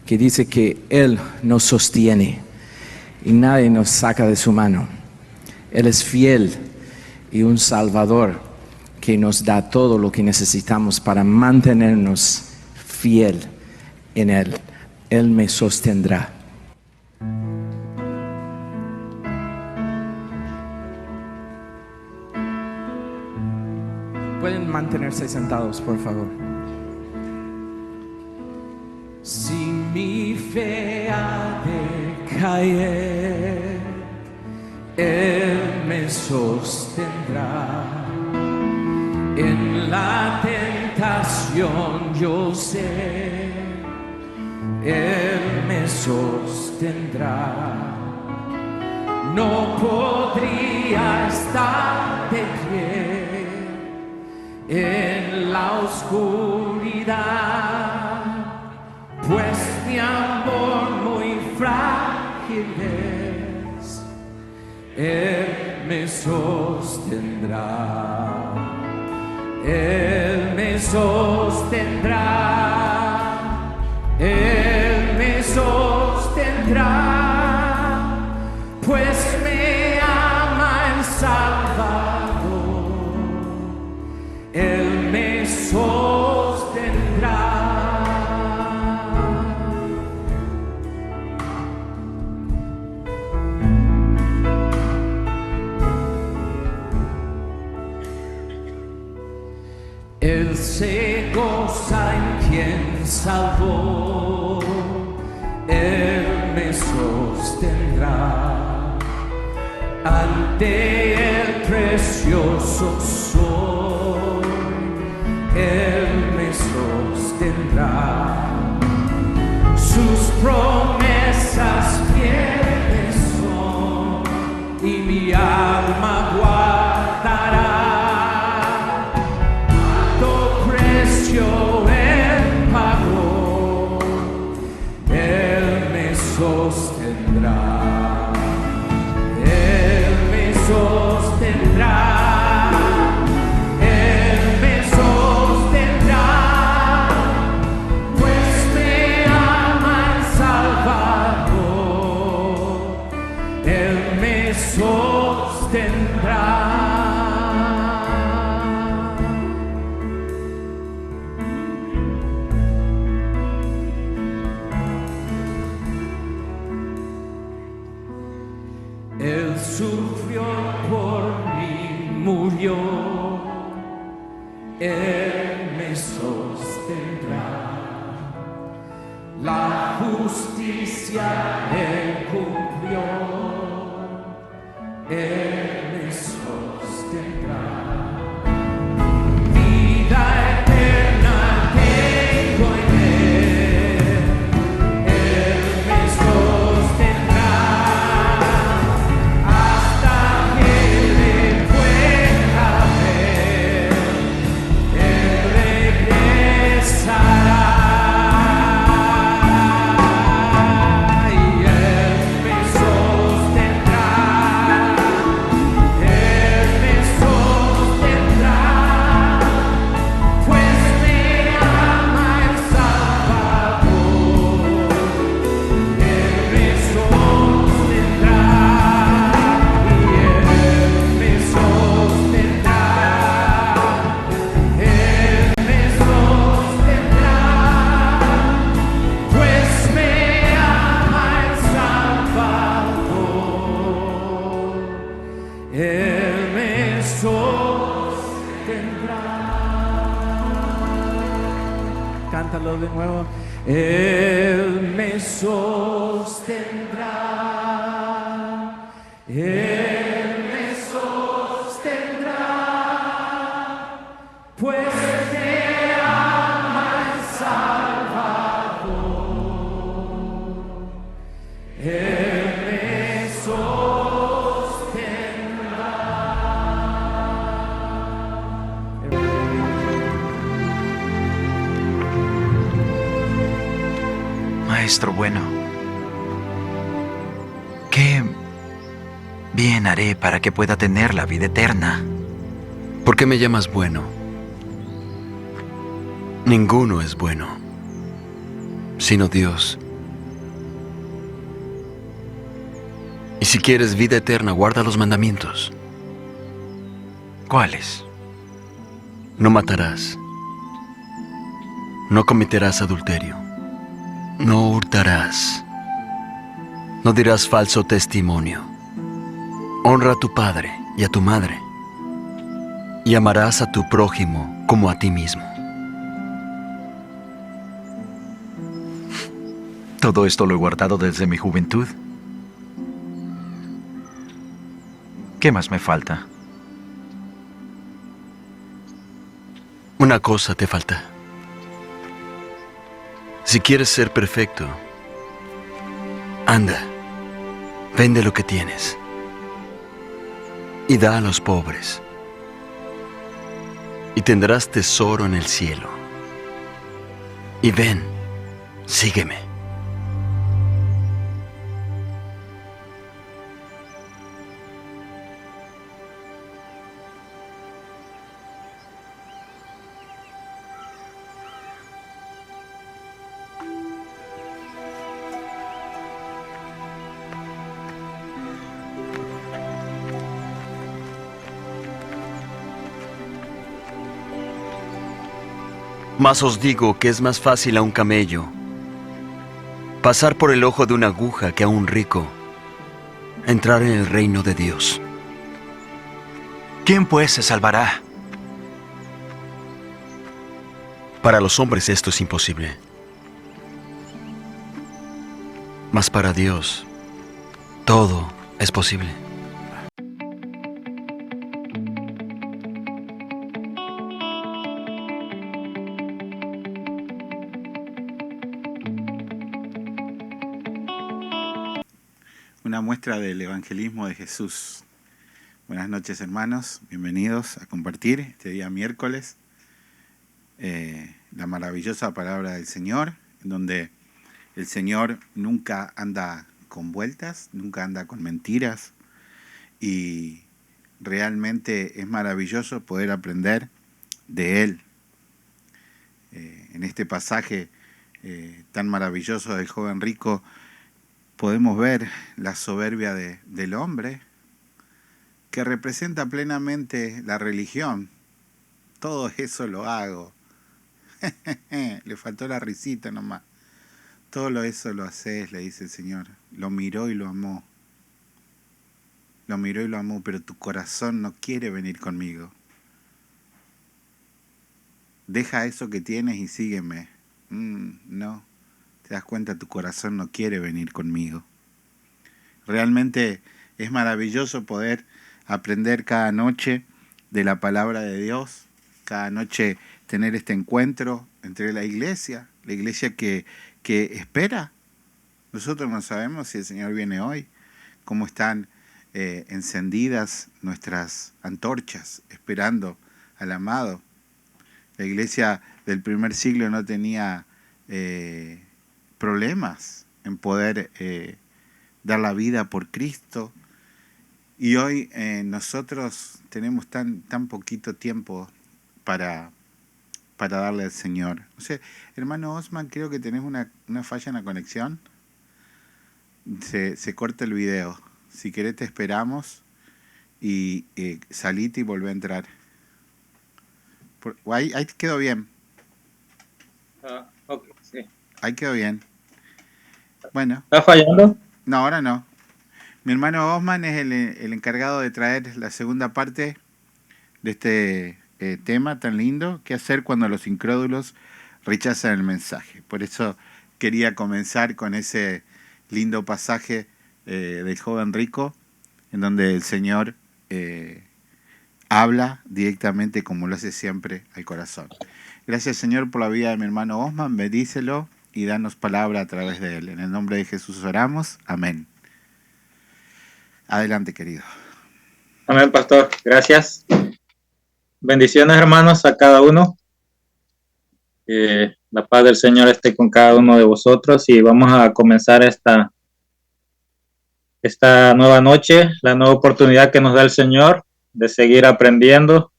que dice que Él nos sostiene y nadie nos saca de su mano. Él es fiel y un Salvador que nos da todo lo que necesitamos para mantenernos fiel en Él. Él me sostendrá. Pueden mantenerse sentados, por favor. Si mi fe ha de caer, Él me sostendrá. En la tentación yo sé, Él me sostendrá. No podría estar de pie en la oscuridad, pues mi amor muy frágil es. Él me sostendrá. Él me sostendrá. Él me sostendrá, pues me ama el Salvador. Él me sostendrá. Él se goza en quien salvó. Él me sostendrá ante el precioso sol. Él me sostendrá. Sus promesas fieles son y mi alma guardará. Cuánto precio Él pagó. Él me sostendrá. Él me sostendrá. Él me sostendrá, pues me ama el Salvador. Él me sostendrá. Él sufrió por mí, murió. Él me sostendrá. La justicia Él cumplió. Él me sostendrá. Vida eterna tengo en Él. Él me sostendrá. Hasta que le pueda ver, Él regresará. Y Él me sostendrá. Él me sostendrá, pues me ama el Salvador. Él me sostendrá. Y Él me sostendrá. Él me sostendrá, pues me ama el Salvador. Él me sostendrá. Cántalo de nuevo. Él me sostendrá. Él me sostendrá, pues me ama el Salvador. Él me sostendrá. Maestro bueno, ¿qué bien haré para que pueda tener la vida eterna? ¿Por qué me llamas bueno? Ninguno es bueno, sino Dios. Y si quieres vida eterna, guarda los mandamientos. ¿Cuáles? No matarás. No cometerás adulterio. No hurtarás. No dirás falso testimonio. Honra a tu padre y a tu madre. Y amarás a tu prójimo como a ti mismo. Todo esto lo he guardado desde mi juventud. ¿Qué más me falta? Una cosa te falta. Si quieres ser perfecto, anda, vende lo que tienes y da a los pobres, y tendrás tesoro en el cielo. Y ven, sígueme. Mas os digo que es más fácil a un camello pasar por el ojo de una aguja que a un rico entrar en el reino de Dios. ¿Quién pues se salvará? Para los hombres esto es imposible, mas para Dios todo es posible. Una muestra del evangelismo de Jesús. Buenas noches, hermanos, bienvenidos a compartir este día miércoles la maravillosa palabra del Señor, en donde el Señor nunca anda con vueltas, nunca anda con mentiras, y realmente es maravilloso poder aprender de Él. En este pasaje tan maravilloso del joven rico, podemos ver la soberbia del hombre, que representa plenamente la religión. Todo eso lo hago. Le faltó la risita nomás. Todo eso lo haces, le dice el Señor. Lo miró y lo amó. Lo miró y lo amó, pero tu corazón no quiere venir conmigo. Deja eso que tienes y sígueme. No. Te das cuenta, tu corazón no quiere venir conmigo. Realmente es maravilloso poder aprender cada noche de la palabra de Dios, cada noche tener este encuentro entre la iglesia que espera. Nosotros no sabemos si el Señor viene hoy, cómo están encendidas nuestras antorchas esperando al amado. La iglesia del primer siglo no tenía problemas en poder dar la vida por Cristo, y hoy nosotros tenemos tan poquito tiempo para darle al Señor. O sea, hermano Osman, creo que tenés una falla en la conexión. Se corta el video. Si querés te esperamos y salite y volvé a entrar. Ahí quedó bien. Ok, sí. Ahí quedó bien. Bueno. ¿Está fallando? No, ahora no. Mi hermano Osman es el encargado de traer la segunda parte de este tema tan lindo. ¿Qué hacer cuando los incrédulos rechazan el mensaje? Por eso quería comenzar con ese lindo pasaje del joven rico, en donde el Señor habla directamente, como lo hace siempre, al corazón. Gracias, Señor, por la vida de mi hermano Osman. Bendícelo y danos palabra a través de él. En el nombre de Jesús oramos. Amén. Adelante, querido. Amén, pastor. Gracias. Bendiciones, hermanos, a cada uno. La paz del Señor esté con cada uno de vosotros, y vamos a comenzar esta nueva noche, la nueva oportunidad que nos da el Señor de seguir aprendiendo.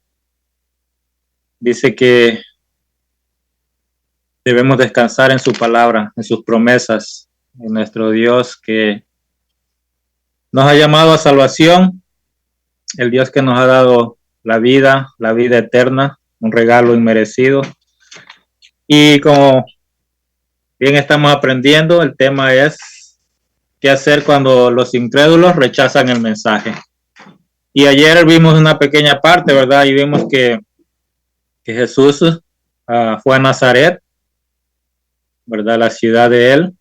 Dice que debemos descansar en su palabra, en sus promesas, en nuestro Dios, que nos ha llamado a salvación, el Dios que nos ha dado la vida eterna, un regalo inmerecido. Y como bien estamos aprendiendo, el tema es qué hacer cuando los incrédulos rechazan el mensaje. Y ayer vimos una pequeña parte, ¿verdad? Y vimos que Jesús fue a Nazaret, ¿verdad? La ciudad de él.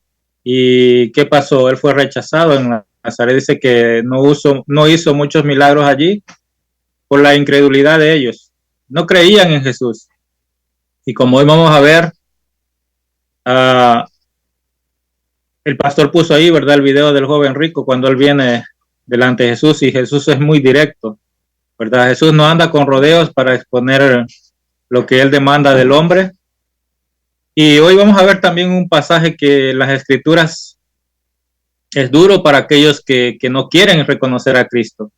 ¿Y qué pasó? Él fue rechazado en Nazaret. Dice que no hizo muchos milagros allí por la incredulidad de ellos. No creían en Jesús. Y como hoy vamos a ver, el pastor puso ahí, ¿verdad? El video del joven rico cuando él viene delante de Jesús, y Jesús es muy directo, ¿verdad? Jesús no anda con rodeos para exponer lo que él demanda del hombre. Y hoy vamos a ver también un pasaje que las Escrituras es duro para aquellos que no quieren reconocer a Cristo.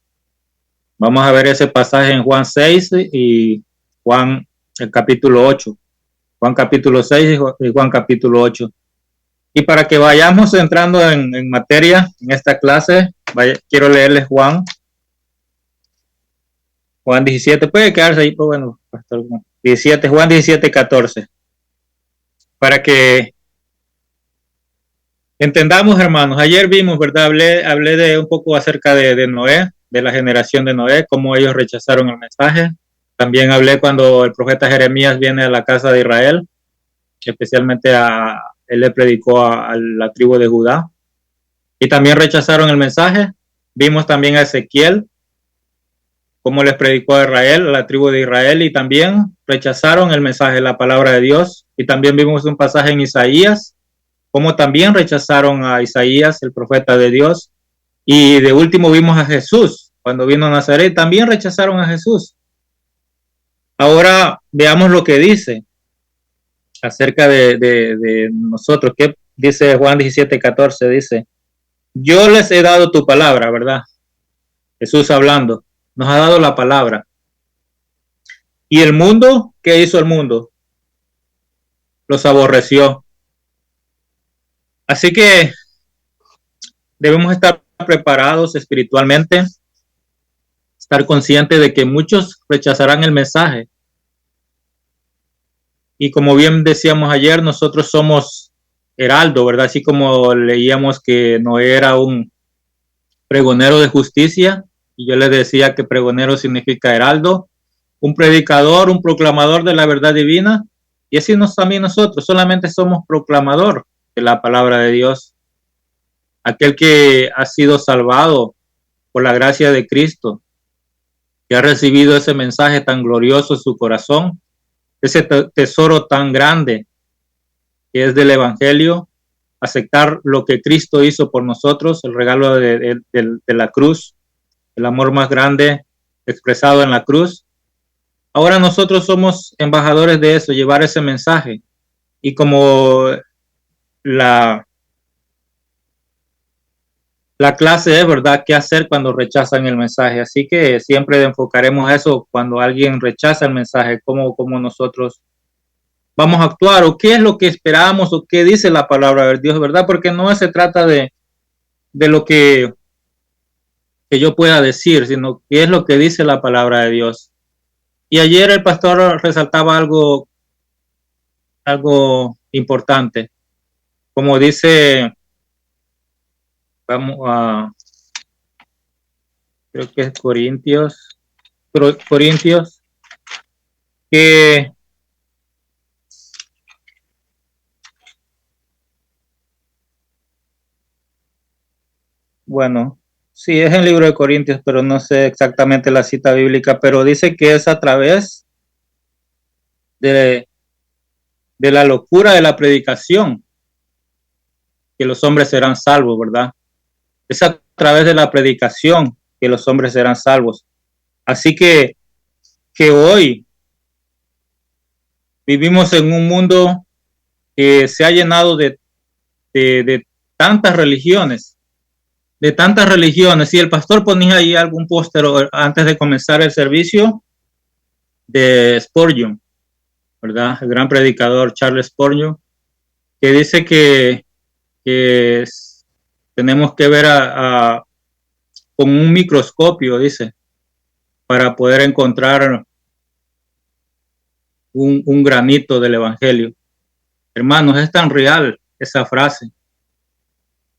Vamos a ver ese pasaje en Juan 6 y Juan el capítulo 8. Juan capítulo 6 y Juan capítulo 8. Y para que vayamos entrando en materia en esta clase, quiero leerles Juan 17. Puede quedarse ahí, pero bueno, pastor, 17, Juan 17, 14. Para que entendamos, hermanos. Ayer vimos, ¿verdad? Hablé de un poco acerca de Noé, de la generación de Noé, cómo ellos rechazaron el mensaje. También hablé cuando el profeta Jeremías viene a la casa de Israel, especialmente él le predicó a la tribu de Judá. Y también rechazaron el mensaje. Vimos también a Ezequiel, cómo les predicó a Israel, a la tribu de Israel, y también rechazaron el mensaje, la palabra de Dios. Y también vimos un pasaje en Isaías, cómo también rechazaron a Isaías, el profeta de Dios. Y de último vimos a Jesús, cuando vino a Nazaret, también rechazaron a Jesús. Ahora veamos lo que dice acerca de nosotros. ¿Qué dice Juan 17, 14? Dice, yo les he dado tu palabra, ¿verdad? Jesús hablando, nos ha dado la palabra. ¿Y el mundo? ¿Qué hizo el mundo? Los aborreció. Así que debemos estar preparados espiritualmente, estar conscientes de que muchos rechazarán el mensaje. Y como bien decíamos ayer, nosotros somos heraldo, ¿verdad? Así como leíamos que Noé era un pregonero de justicia, y yo les decía que pregonero significa heraldo, un predicador, un proclamador de la verdad divina, y así también nosotros solamente somos proclamador de la palabra de Dios. Aquel que ha sido salvado por la gracia de Cristo, que ha recibido ese mensaje tan glorioso en su corazón, ese tesoro tan grande que es del Evangelio, aceptar lo que Cristo hizo por nosotros, el regalo de la cruz, el amor más grande expresado en la cruz. Ahora nosotros somos embajadores de eso, llevar ese mensaje. Y como la clase es, ¿verdad?, qué hacer cuando rechazan el mensaje. Así que siempre enfocaremos eso cuando alguien rechaza el mensaje, cómo nosotros vamos a actuar, o qué es lo que esperamos, o qué dice la palabra de Dios, ¿verdad? Porque no se trata de lo que yo pueda decir, sino qué es lo que dice la palabra de Dios. Y ayer el pastor resaltaba algo importante, como dice, vamos a, creo que es Corintios, que bueno, sí, es el libro de Corintios, pero no sé exactamente la cita bíblica, pero dice que es a través de la locura de la predicación que los hombres serán salvos, ¿verdad? Es a través de la predicación que los hombres serán salvos. Así que hoy vivimos en un mundo que se ha llenado de tantas religiones, y el pastor ponía ahí algún póster antes de comenzar el servicio de Spurgeon, ¿verdad? El gran predicador Charles Spurgeon, que dice que tenemos que ver a con un microscopio, dice, para poder encontrar un granito del evangelio. Hermanos, es tan real esa frase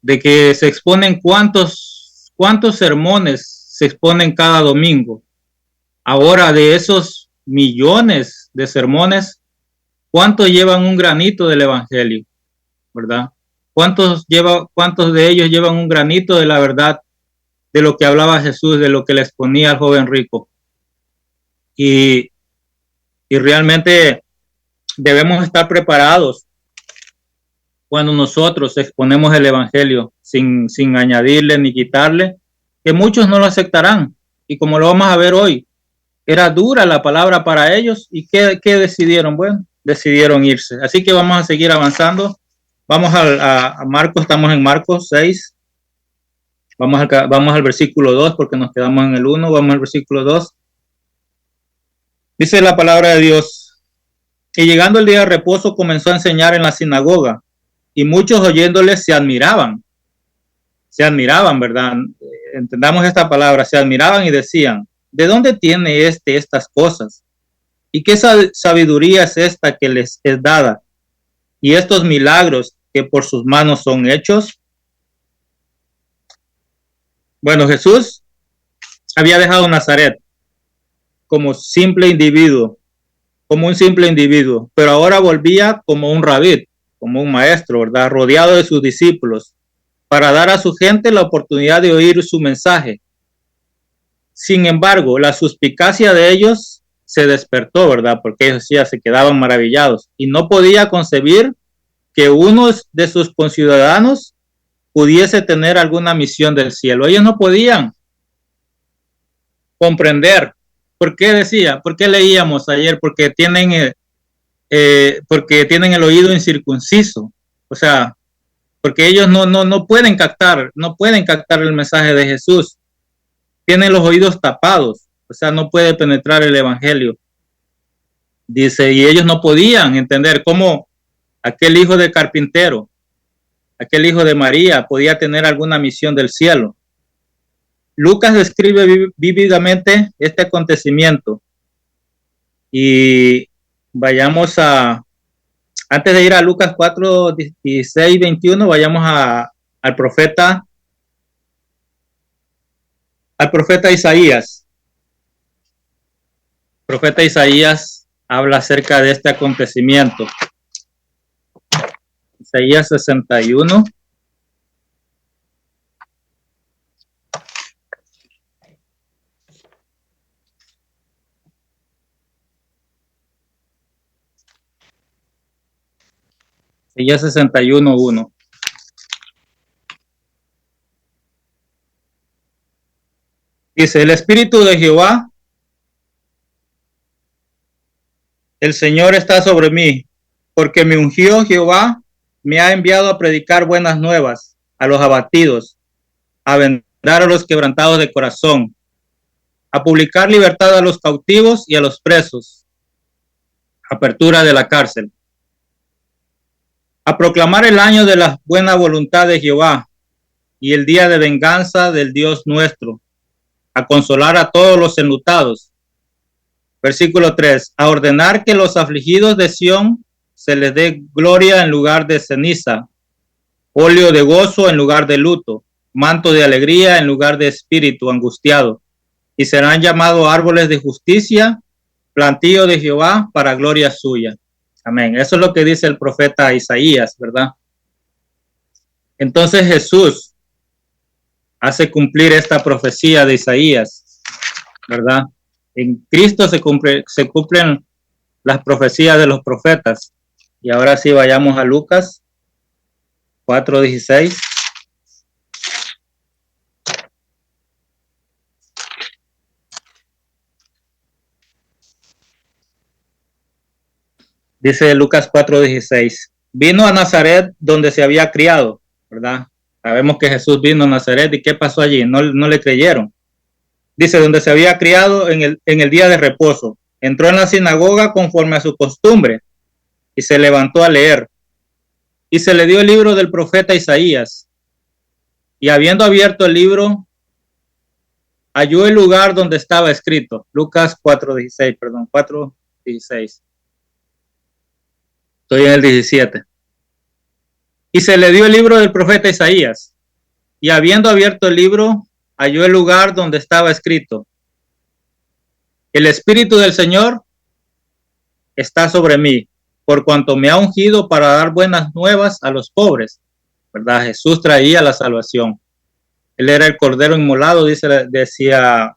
de que se exponen cuántos sermones se exponen cada domingo. Ahora, de esos millones de sermones, ¿cuántos llevan un granito del evangelio? ¿Verdad? ¿Cuántos de ellos llevan un granito de la verdad, de lo que hablaba Jesús, de lo que le exponía al joven rico? Y realmente debemos estar preparados cuando nosotros exponemos el evangelio sin añadirle ni quitarle, que muchos no lo aceptarán. Y como lo vamos a ver hoy, era dura la palabra para ellos. ¿Y qué decidieron? Bueno, decidieron irse. Así que vamos a seguir avanzando. Vamos a Marcos, estamos en Marcos 6. Vamos al versículo 2 porque nos quedamos en el 1. Vamos al versículo 2. Dice la palabra de Dios: y llegando el día de reposo comenzó a enseñar en la sinagoga, y muchos oyéndole se admiraban, ¿verdad? Entendamos esta palabra, se admiraban y decían: ¿de dónde tiene estas cosas? ¿Y qué sabiduría es esta que les es dada? ¿Y estos milagros que por sus manos son hechos? Bueno, Jesús había dejado Nazaret como un simple individuo, pero ahora volvía como un rabí, como un maestro, ¿verdad? Rodeado de sus discípulos, para dar a su gente la oportunidad de oír su mensaje. Sin embargo, la suspicacia de ellos se despertó, ¿verdad? Porque ellos ya se quedaban maravillados y no podía concebir que uno de sus conciudadanos pudiese tener alguna misión del cielo. Ellos no podían comprender. ¿Por qué decía? ¿Por qué leíamos ayer? Porque tienen el oído incircunciso. O sea, porque ellos no pueden captar el mensaje de Jesús. Tienen los oídos tapados, o sea, no puede penetrar el evangelio. Dice, y ellos no podían entender cómo aquel hijo de carpintero, aquel hijo de María, podía tener alguna misión del cielo. Lucas describe vívidamente este acontecimiento. Y vayamos antes de ir a Lucas 4, 16, 21, vayamos al profeta Isaías. El profeta Isaías habla acerca de este acontecimiento. Isaías 61. Isaías 61:1. Dice, el Espíritu de Jehová, el Señor está sobre mí, porque me ungió Jehová, me ha enviado a predicar buenas nuevas a los abatidos, a vendar a los quebrantados de corazón, a publicar libertad a los cautivos y a los presos, apertura de la cárcel, a proclamar el año de la buena voluntad de Jehová y el día de venganza del Dios nuestro, a consolar a todos los enlutados. Versículo 3, a ordenar que los afligidos de Sión se les dé gloria en lugar de ceniza, óleo de gozo en lugar de luto, manto de alegría en lugar de espíritu angustiado, y serán llamados árboles de justicia, plantío de Jehová para gloria suya. Amén. Eso es lo que dice el profeta Isaías, ¿verdad? Entonces Jesús hace cumplir esta profecía de Isaías, ¿verdad? En Cristo se cumplen las profecías de los profetas. Y ahora sí vayamos a Lucas 4:16. Dice Lucas 4:16, vino a Nazaret donde se había criado, ¿verdad? Sabemos que Jesús vino a Nazaret y ¿qué pasó allí? No le creyeron. Dice, donde se había criado en el día de reposo. Entró en la sinagoga conforme a su costumbre y se levantó a leer. Y se le dio el libro del profeta Isaías. Y habiendo abierto el libro, halló el lugar donde estaba escrito. Lucas 4:16, perdón, 4:16. Estoy en el 17. Y se le dio el libro del profeta Isaías. Y habiendo abierto el libro, halló el lugar donde estaba escrito: el Espíritu del Señor está sobre mí, por cuanto me ha ungido para dar buenas nuevas a los pobres. ¿Verdad? Jesús traía la salvación. Él era el cordero inmolado, decía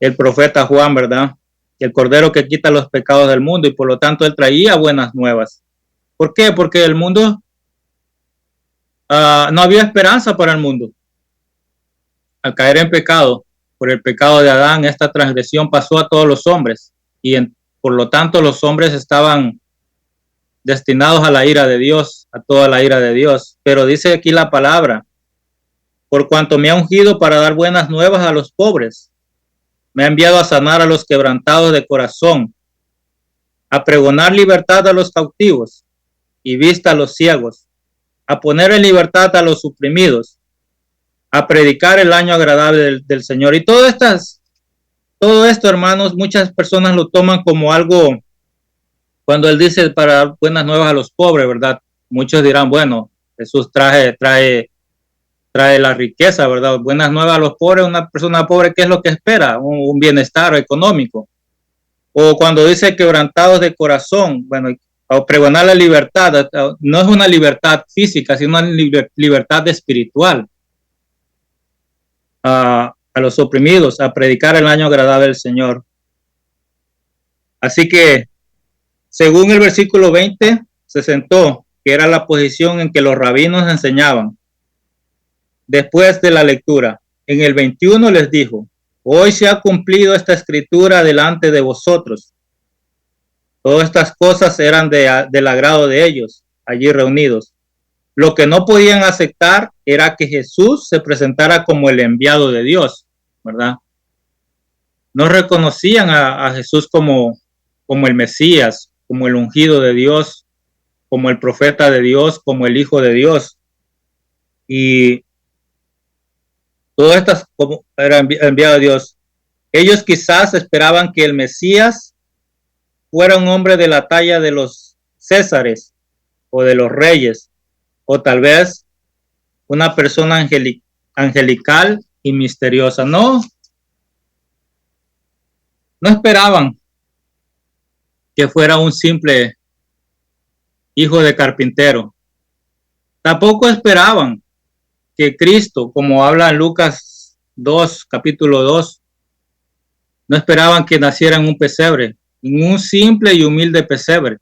el profeta Juan, ¿verdad? El cordero que quita los pecados del mundo, y por lo tanto él traía buenas nuevas. ¿Por qué? Porque el mundo, no había esperanza para el mundo. Al caer en pecado, por el pecado de Adán, esta transgresión pasó a todos los hombres, y por lo tanto los hombres estaban destinados a la ira de Dios, a toda la ira de Dios. Pero dice aquí la palabra: por cuanto me ha ungido para dar buenas nuevas a los pobres, me ha enviado a sanar a los quebrantados de corazón, a pregonar libertad a los cautivos y vista a los ciegos, a poner en libertad a los oprimidos, a predicar el año agradable del Señor. Y todo esto, hermanos, muchas personas lo toman como algo, cuando él dice para dar buenas nuevas a los pobres, ¿verdad? Muchos dirán, bueno, Jesús trae la riqueza, ¿verdad? Buenas nuevas a los pobres. Una persona pobre, ¿qué es lo que espera? Un bienestar económico. O cuando dice quebrantados de corazón, bueno, o pregonar la libertad, no es una libertad física, sino una libertad espiritual. A los oprimidos, a predicar el año agradable del Señor. Así que, según el versículo 20, se sentó, que era la posición en que los rabinos enseñaban. Después de la lectura, en el 21 les dijo: hoy se ha cumplido esta escritura delante de vosotros. Todas estas cosas eran del agrado de ellos, allí reunidos. Lo que no podían aceptar era que Jesús se presentara como el enviado de Dios, ¿verdad? No reconocían a Jesús como el Mesías, como el ungido de Dios, como el profeta de Dios, como el Hijo de Dios. Y todas estas como era enviado de Dios. Ellos quizás esperaban que el Mesías fuera un hombre de la talla de los Césares o de los reyes, o tal vez una persona angelical y misteriosa. No esperaban que fuera un simple hijo de carpintero. Tampoco esperaban que Cristo, como habla en Lucas 2, capítulo 2, no esperaban que naciera en un pesebre, en un simple y humilde pesebre,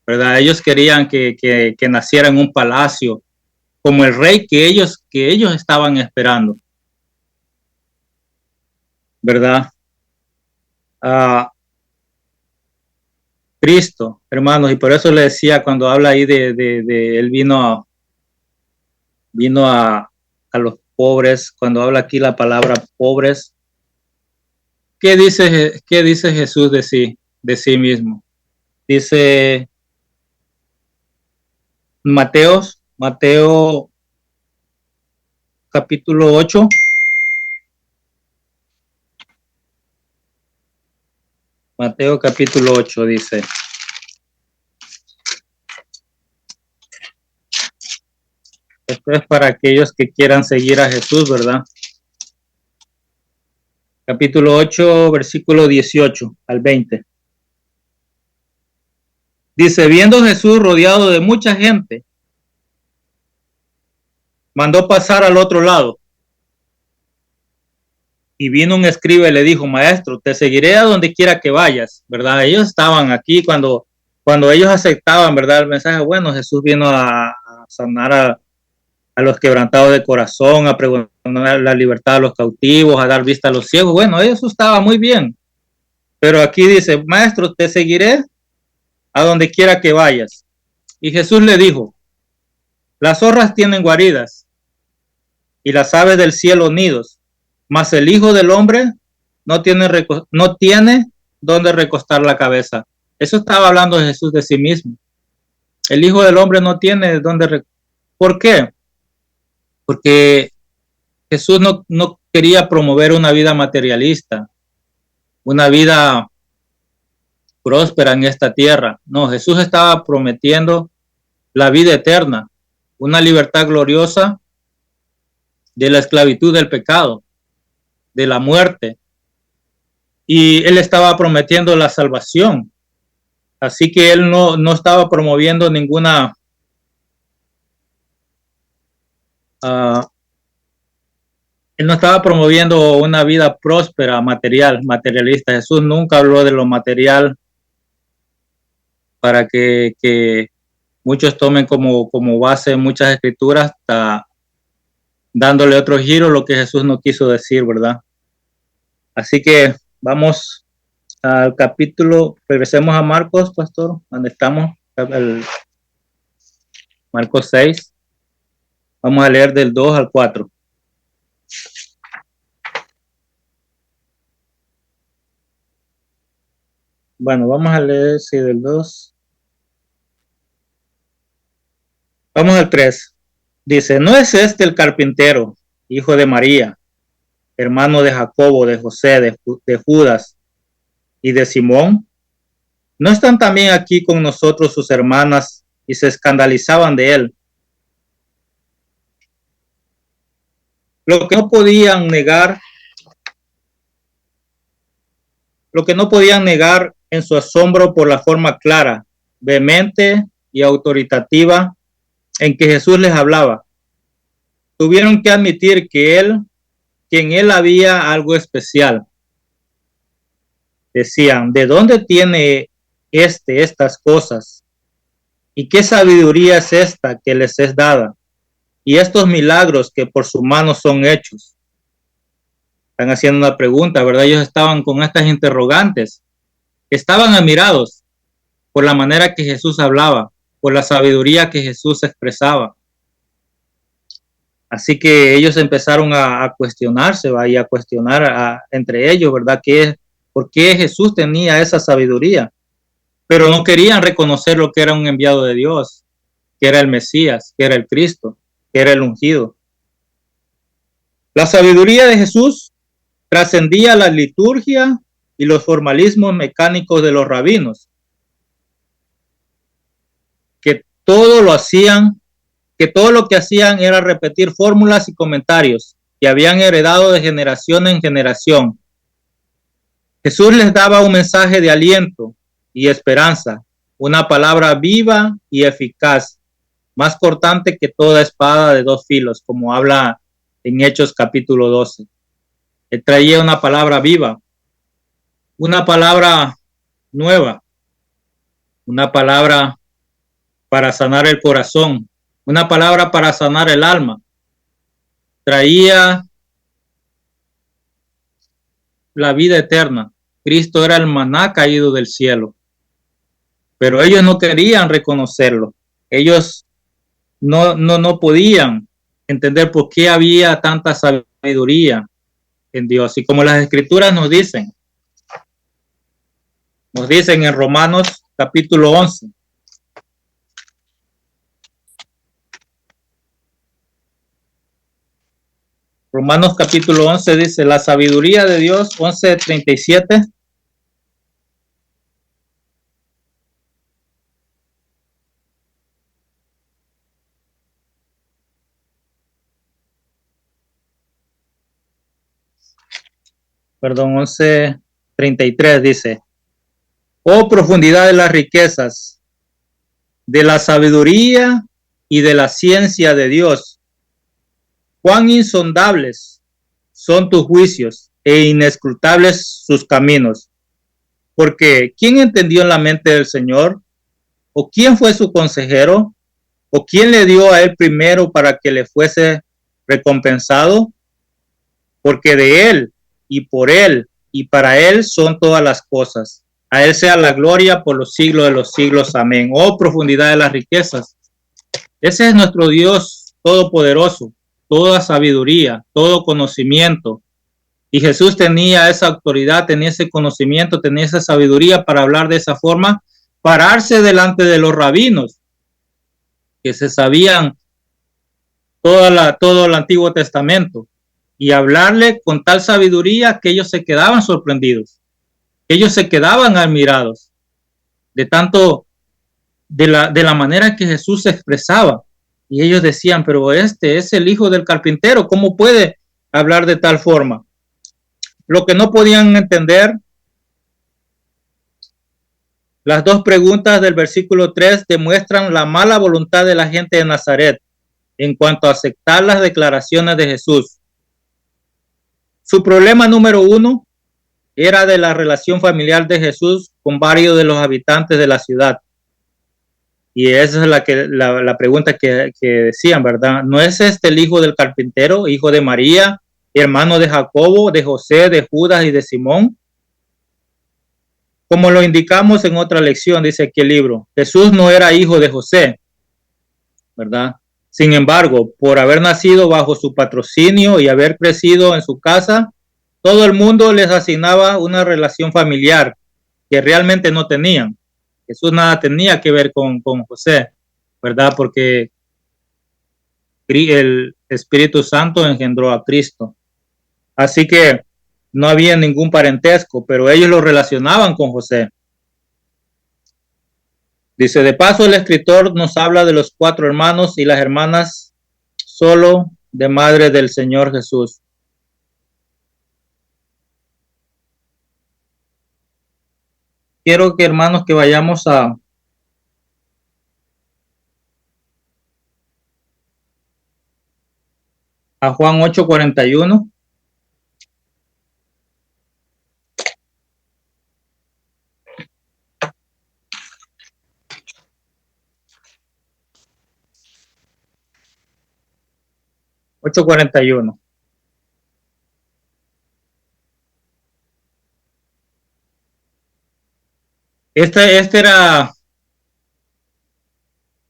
¿verdad? Ellos querían que naciera en un palacio, como el rey que ellos estaban esperando, ¿verdad? Cristo, hermanos, y por eso le decía cuando habla ahí de él vino a los pobres, cuando habla aquí la palabra pobres, ¿qué dice Jesús de sí mismo? Dice Mateo capítulo 8. Mateo capítulo 8 dice: esto es para aquellos que quieran seguir a Jesús, ¿verdad? Capítulo 8, versículo 18 al 20. Dice: viendo Jesús rodeado de mucha gente, mandó pasar al otro lado. Y vino un escriba y le dijo: maestro, te seguiré a donde quiera que vayas, ¿verdad? Ellos estaban aquí cuando ellos aceptaban, ¿verdad?, el mensaje. Bueno, Jesús vino a sanar a los quebrantados de corazón, a pregonar la libertad a los cautivos, a dar vista a los ciegos. Bueno, eso estaba muy bien. Pero aquí dice: maestro, te seguiré a donde quiera que vayas. Y Jesús le dijo: las zorras tienen guaridas y las aves del cielo nidos, mas el Hijo del Hombre no tiene dónde recostar la cabeza. Eso estaba hablando Jesús de sí mismo. El Hijo del Hombre no tiene dónde. ¿Por qué? Porque Jesús quería promover una vida materialista, una vida próspera en esta tierra. No, Jesús estaba prometiendo la vida eterna, una libertad gloriosa de la esclavitud del pecado, de la muerte. Y él estaba prometiendo la salvación. Así que él no estaba promoviendo ninguna él no estaba promoviendo una vida próspera, materialista. Jesús nunca habló de lo material para que muchos tomen como base muchas escrituras, dándole otro giro a lo que Jesús no quiso decir, ¿verdad? Así que vamos al capítulo, regresemos a Marcos, pastor, donde estamos, Marcos 6. Vamos a leer del 2 al 4. Bueno, vamos a leer del 2. Vamos al 3. Dice, ¿no es este el carpintero, hijo de María, hermano de Jacobo, de José, de Judas y de Simón? ¿No están también aquí con nosotros sus hermanas? Y se escandalizaban de él. Lo que no podían negar en su asombro por la forma clara, vehemente y autoritativa en que Jesús les hablaba. Tuvieron que admitir que en él había algo especial. Decían, ¿de dónde tiene estas cosas? ¿Y qué sabiduría es esta que les es dada? Y estos milagros que por su mano son hechos. Están haciendo una pregunta, ¿verdad? Ellos estaban con estas interrogantes. Estaban admirados por la manera que Jesús hablaba, por la sabiduría que Jesús expresaba. Así que ellos empezaron a cuestionarse, ¿va? Y a cuestionar entre ellos, ¿verdad? ¿Por qué Jesús tenía esa sabiduría? Pero no querían reconocer lo que era un enviado de Dios, que era el Mesías, que era el Cristo, que era el ungido. La sabiduría de Jesús trascendía la liturgia y los formalismos mecánicos de los rabinos, que todo lo que hacían era repetir fórmulas y comentarios que habían heredado de generación en generación. Jesús les daba un mensaje de aliento y esperanza, una palabra viva y eficaz, más cortante que toda espada de dos filos, como habla en Hechos capítulo 12. Él traía una palabra viva, una palabra nueva, una palabra para sanar el corazón, una palabra para sanar el alma. Traía la vida eterna. Cristo era el maná caído del cielo. Pero ellos no querían reconocerlo. Ellos no podían entender por qué había tanta sabiduría en Dios. Y como las escrituras nos dicen en Romanos capítulo 11. Romanos capítulo 11 dice, la sabiduría de Dios, 11:37. Perdón, 11:33 dice, oh profundidad de las riquezas, de la sabiduría y de la ciencia de Dios. Cuán insondables son tus juicios e inescrutables sus caminos. Porque ¿quién entendió en la mente del Señor? ¿O quién fue su consejero? ¿O quién le dio a él primero para que le fuese recompensado? Porque de él y por él y para él son todas las cosas. A él sea la gloria por los siglos de los siglos. Amén. Oh profundidad de las riquezas. Ese es nuestro Dios todopoderoso. Toda sabiduría, todo conocimiento. Y Jesús tenía esa autoridad, tenía ese conocimiento, tenía esa sabiduría para hablar de esa forma, pararse delante de los rabinos, que se sabían todo el Antiguo Testamento, y hablarle con tal sabiduría que ellos se quedaban sorprendidos, que ellos se quedaban admirados de tanto de la manera que Jesús se expresaba. Y ellos decían, pero este es el hijo del carpintero, ¿cómo puede hablar de tal forma? Lo que no podían entender, las dos preguntas del versículo 3 demuestran la mala voluntad de la gente de Nazaret en cuanto a aceptar las declaraciones de Jesús. Su problema número 1 era de la relación familiar de Jesús con varios de los habitantes de la ciudad. Y esa es la pregunta que decían, ¿verdad? ¿No es este el hijo del carpintero, hijo de María, hermano de Jacobo, de José, de Judas y de Simón? Como lo indicamos en otra lección, dice aquí el libro, Jesús no era hijo de José, ¿verdad? Sin embargo, por haber nacido bajo su patrocinio y haber crecido en su casa, todo el mundo les asignaba una relación familiar que realmente no tenían. Jesús nada tenía que ver con José, ¿verdad? Porque el Espíritu Santo engendró a Cristo. Así que no había ningún parentesco, pero ellos lo relacionaban con José. Dice, de paso el escritor nos habla de los 4 hermanos y las hermanas solo de madre del Señor Jesús. Quiero que, hermanos, que vayamos a Juan 8:41. Este era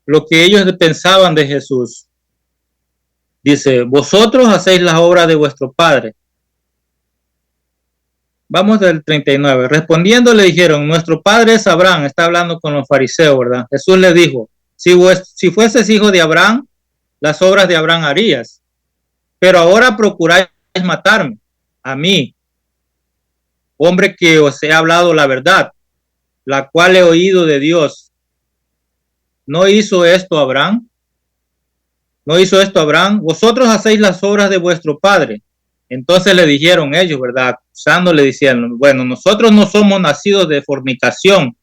lo que ellos pensaban de Jesús. Dice, vosotros hacéis las obras de vuestro padre. Vamos del 39. Respondiendo le dijeron, nuestro padre es Abraham. Está hablando con los fariseos, ¿verdad? Jesús le dijo, si fueses hijo de Abraham, las obras de Abraham harías. Pero ahora procuráis matarme, a mí, hombre que os he hablado la verdad, la cual he oído de Dios. ¿No hizo esto Abraham? ¿No hizo esto Abraham? Vosotros hacéis las obras de vuestro padre. Entonces le dijeron ellos, ¿verdad? Acusándole, diciendo, bueno, nosotros no somos nacidos de fornicación.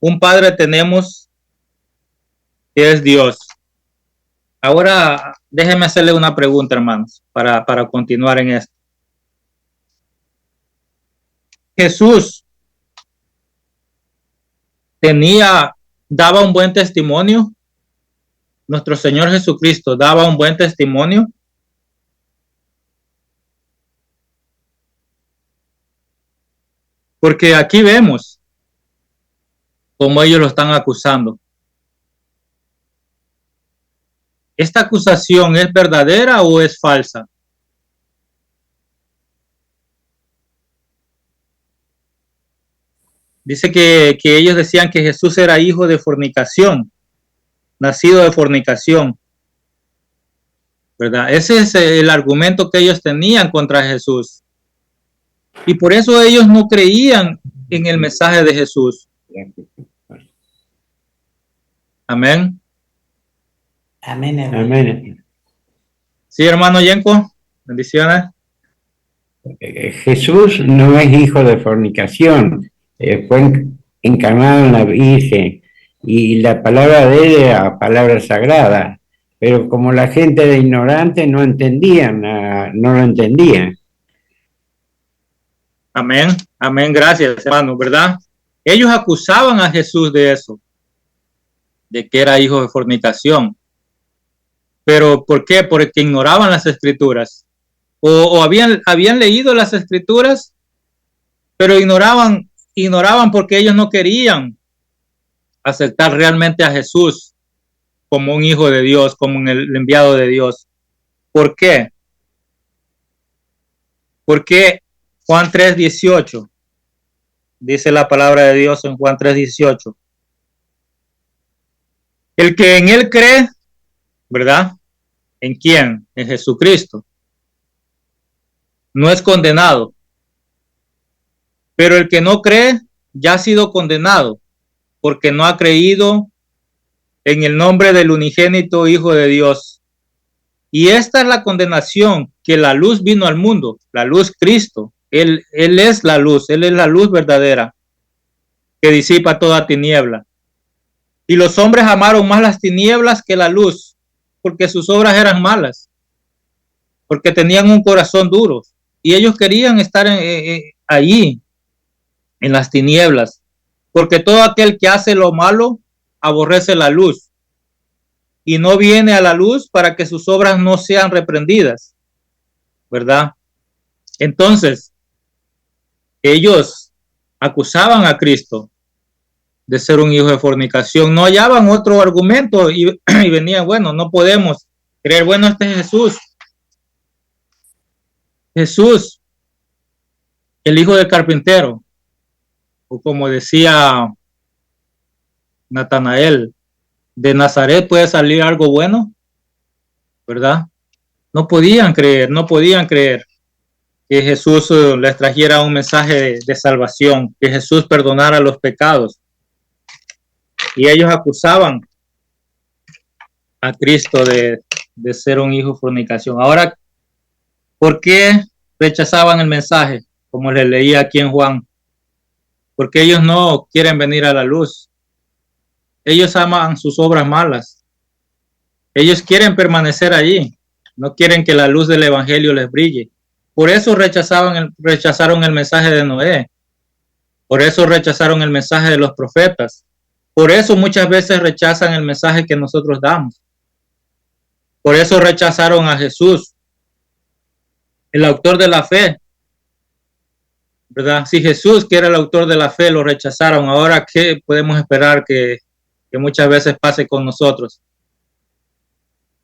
Un padre tenemos que es Dios. Ahora, déjenme hacerle una pregunta, hermanos, para continuar en esto. Jesús daba un buen testimonio. Nuestro Señor Jesucristo daba un buen testimonio. Porque aquí vemos cómo ellos lo están acusando. ¿Esta acusación es verdadera o es falsa? Dice que ellos decían que Jesús era hijo de fornicación, nacido de fornicación, ¿verdad? Ese es el argumento que ellos tenían contra Jesús. Y por eso ellos no creían en el mensaje de Jesús. Amén. Amén. Amén. Sí, hermano Yenko, bendiciones. Jesús no es hijo de fornicación, fue encarnado en la Virgen y la palabra de él era palabra sagrada, pero como la gente de ignorante no entendían, no lo entendían. Amén, amén, gracias, hermano, ¿verdad? Ellos acusaban a Jesús de eso, de que era hijo de fornicación. ¿Pero por qué? Porque ignoraban las escrituras. O habían leído las escrituras, pero ignoraban porque ellos no querían aceptar realmente a Jesús como un hijo de Dios, como el enviado de Dios. ¿Por qué? Porque Juan 3:18 dice la palabra de Dios en Juan 3:18. El que en él cree, ¿verdad? ¿En quién? En Jesucristo. no es condenado. Pero el que no cree ya ha sido condenado, porque no ha creído en el nombre del unigénito Hijo de Dios. Y esta es la condenación, que la luz vino al mundo, la luz Cristo. Él es la luz, Él es la luz verdadera, que disipa toda tiniebla. Y los hombres amaron más las tinieblas que la luz, porque sus obras eran malas, porque tenían un corazón duro, y ellos querían estar allí, en las tinieblas, porque todo aquel que hace lo malo aborrece la luz y no viene a la luz para que sus obras no sean reprendidas, ¿verdad? Entonces, ellos acusaban a Cristo de ser un hijo de fornicación, no hallaban otro argumento y venían, bueno, no podemos creer, bueno, este es Jesús, el hijo del carpintero, o como decía Natanael, de Nazaret puede salir algo bueno, ¿verdad? No podían creer que Jesús les trajera un mensaje de salvación, que Jesús perdonara los pecados. Y ellos acusaban a Cristo de ser un hijo de fornicación. Ahora, ¿por qué rechazaban el mensaje? Como les leía aquí en Juan. Porque ellos no quieren venir a la luz. Ellos aman sus obras malas. Ellos quieren permanecer allí. No quieren que la luz del evangelio les brille. Por eso rechazaron el mensaje de Noé. Por eso rechazaron el mensaje de los profetas. Por eso muchas veces rechazan el mensaje que nosotros damos. Por eso rechazaron a Jesús, el autor de la fe, ¿verdad? Si Jesús, que era el autor de la fe, lo rechazaron, ahora ¿qué podemos esperar que muchas veces pase con nosotros?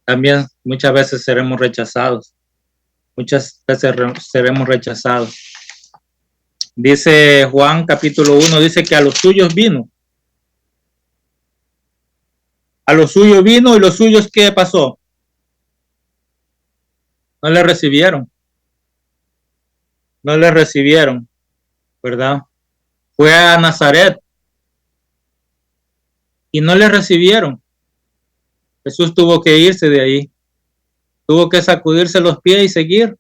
También muchas veces seremos rechazados. Muchas veces seremos rechazados. Dice Juan capítulo 1, dice que a los suyos vino. A los suyos vino y los suyos, ¿qué pasó? No le recibieron. No le recibieron, ¿verdad? Fue a Nazaret y no le recibieron. Jesús tuvo que irse de ahí. Tuvo que sacudirse los pies y seguir,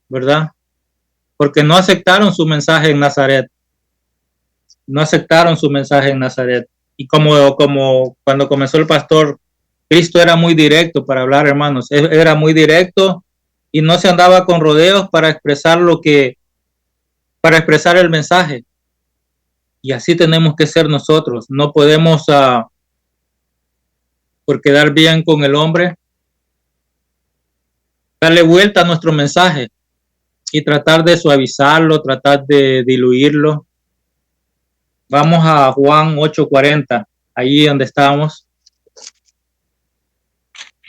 ¿verdad? Porque no aceptaron su mensaje en Nazaret. No aceptaron su mensaje en Nazaret. Y como cuando comenzó el pastor, Cristo era muy directo para hablar, hermanos. Era muy directo y no se andaba con rodeos para expresar para expresar el mensaje. Y así tenemos que ser nosotros. No podemos, por quedar bien con el hombre, darle vuelta a nuestro mensaje y tratar de suavizarlo, tratar de diluirlo. Vamos a Juan 8:40, ahí donde estábamos.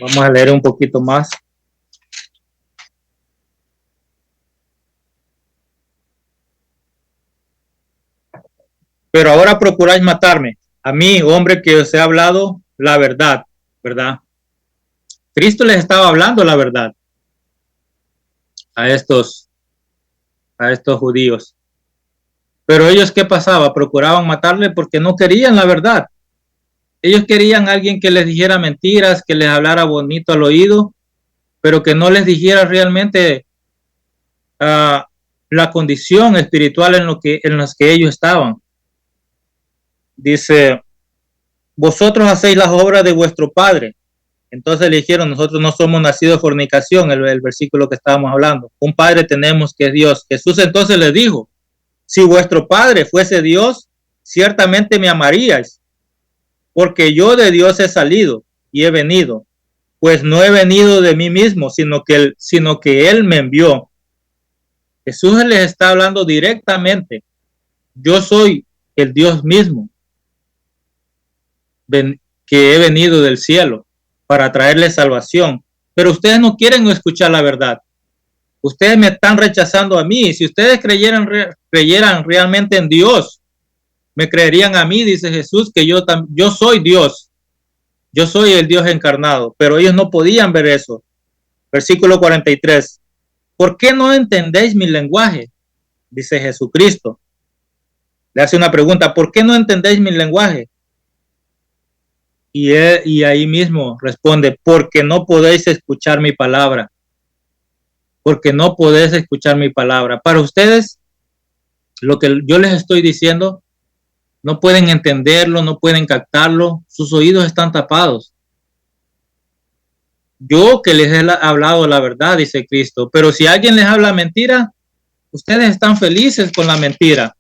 Vamos a leer un poquito más. Pero ahora procuráis matarme, a mí, hombre, que os he hablado la verdad, ¿verdad? Cristo les estaba hablando la verdad a estos judíos. Pero ellos, ¿qué pasaba? Procuraban matarle porque no querían la verdad. Ellos querían a alguien que les dijera mentiras, que les hablara bonito al oído, pero que no les dijera realmente la condición espiritual en las que ellos estaban. Dice, vosotros hacéis las obras de vuestro padre. Entonces le dijeron, nosotros no somos nacidos de fornicación, el versículo que estábamos hablando. Un padre tenemos que es Dios. Jesús entonces les dijo, si vuestro padre fuese Dios, ciertamente me amaríais, porque yo de Dios he salido y he venido, pues no he venido de mí mismo, sino que Él me envió. Jesús les está hablando directamente. Yo soy el Dios mismo, que he venido del cielo para traerles salvación. Pero ustedes no quieren escuchar la verdad. Ustedes me están rechazando a mí. Si ustedes creyeran realmente en Dios, me creerían a mí, dice Jesús, que yo soy Dios. Yo soy el Dios encarnado. Pero ellos no podían ver eso. Versículo 43. ¿por qué no entendéis mi lenguaje? Dice Jesucristo. Le hace una pregunta, ¿por qué no entendéis mi lenguaje? Y ahí mismo responde, porque no podéis escuchar mi palabra. Porque no podéis escuchar mi palabra. Para ustedes, lo que yo les estoy diciendo, no pueden entenderlo, no pueden captarlo, sus oídos están tapados. Yo que les he hablado la verdad, dice Cristo, pero si alguien les habla mentira, ustedes están felices con la mentira.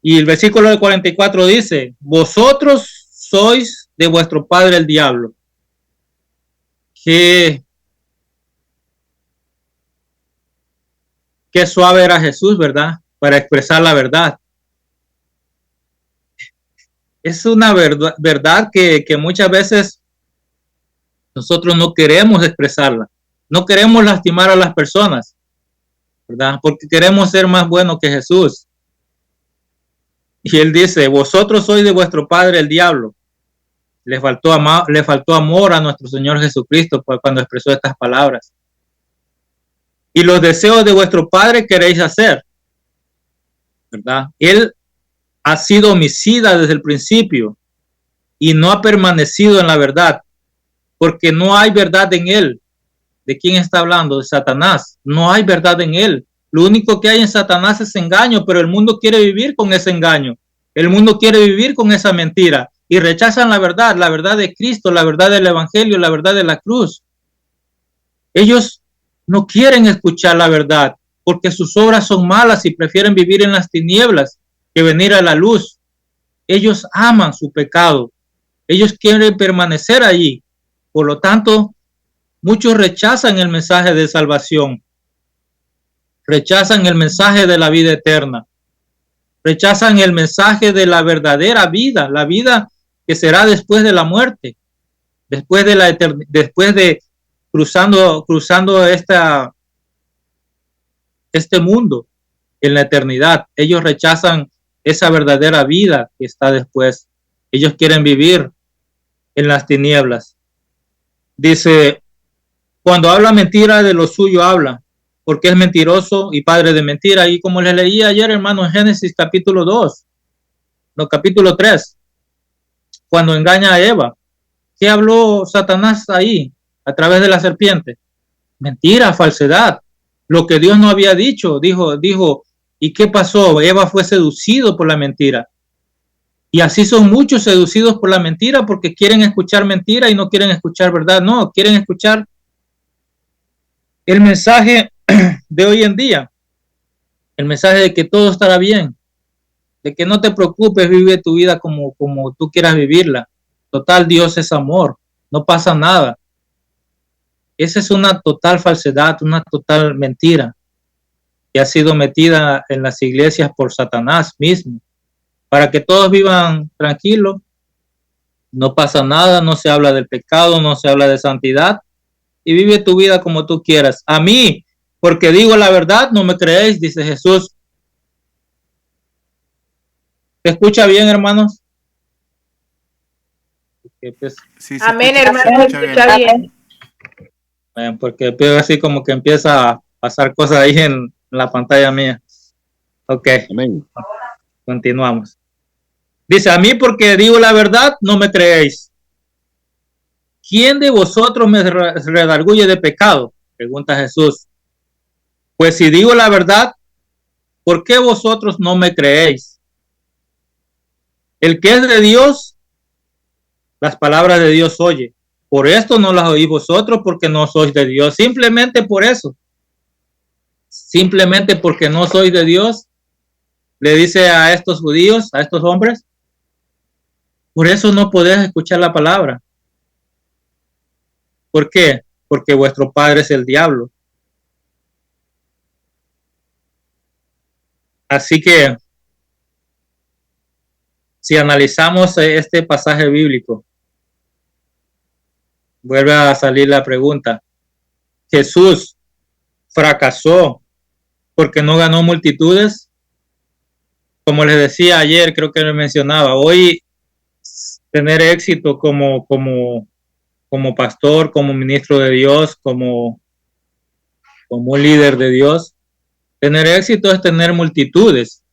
Y el versículo 44 dice, vosotros sois de vuestro padre el diablo. Qué suave era Jesús, ¿verdad? Para expresar la verdad. Es una verdad que muchas veces nosotros no queremos expresarla. No queremos lastimar a las personas, ¿verdad? Porque queremos ser más buenos que Jesús. Y él dice, vosotros sois de vuestro padre el diablo. Le faltó amor a nuestro Señor Jesucristo cuando expresó estas palabras. Y los deseos de vuestro padre queréis hacer, ¿verdad? Él ha sido homicida desde el principio y no ha permanecido en la verdad, porque no hay verdad en él. ¿De quién está hablando? De Satanás. No hay verdad en él. Lo único que hay en Satanás es engaño, pero el mundo quiere vivir con ese engaño. El mundo quiere vivir con esa mentira y rechazan la verdad de Cristo, la verdad del Evangelio, la verdad de la cruz. Ellos no quieren escuchar la verdad porque sus obras son malas y prefieren vivir en las tinieblas que venir a la luz. Ellos aman su pecado. Ellos quieren permanecer allí. Por lo tanto, muchos rechazan el mensaje de salvación. Rechazan el mensaje de la vida eterna. Rechazan el mensaje de la verdadera vida, la vida que será después de la muerte, después de cruzando este mundo en la eternidad. Ellos rechazan esa verdadera vida que está después. Ellos quieren vivir en las tinieblas. Dice, cuando habla mentira, de lo suyo habla, porque es mentiroso y padre de mentira. Y como les leí ayer, hermano, en Génesis capítulo 2, no, capítulo 3, cuando engaña a Eva, ¿qué habló Satanás ahí a través de la serpiente? Mentira, falsedad. Lo que Dios no había dicho, dijo, ¿y qué pasó? Eva fue seducido por la mentira. Y así son muchos seducidos por la mentira porque quieren escuchar mentira y no quieren escuchar verdad. No, quieren escuchar el mensaje de hoy en día. El mensaje de que todo estará bien. De que no te preocupes, vive tu vida como tú quieras vivirla. Total, Dios es amor. No pasa nada. Esa es una total falsedad, una total mentira que ha sido metida en las iglesias por Satanás mismo. Para que todos vivan tranquilos, no pasa nada, no se habla del pecado, no se habla de santidad, y vive tu vida como tú quieras. A mí, porque digo la verdad, no me creéis, dice Jesús. ¿Se escucha bien, hermanos? Sí, amén, hermano, se escucha bien. Porque veo así como que empieza a pasar cosas ahí en la pantalla mía. Ok, Amén. Continuamos. Dice, a mí porque digo la verdad, no me creéis. ¿Quién de vosotros me redarguye de pecado? Pregunta Jesús. Pues si digo la verdad, ¿por qué vosotros no me creéis? El que es de Dios, las palabras de Dios oye. Por esto no las oís vosotros, porque no sois de Dios. Simplemente por eso. Simplemente porque no sois de Dios, le dice a estos judíos, a estos hombres, por eso no podéis escuchar la palabra. ¿Por qué? Porque vuestro padre es el diablo. Así que, si analizamos este pasaje bíblico, vuelve a salir la pregunta. ¿Jesús fracasó porque no ganó multitudes? Como les decía ayer, creo que le mencionaba, hoy tener éxito como pastor, como ministro de Dios, como como un líder de Dios, tener éxito es tener multitudes.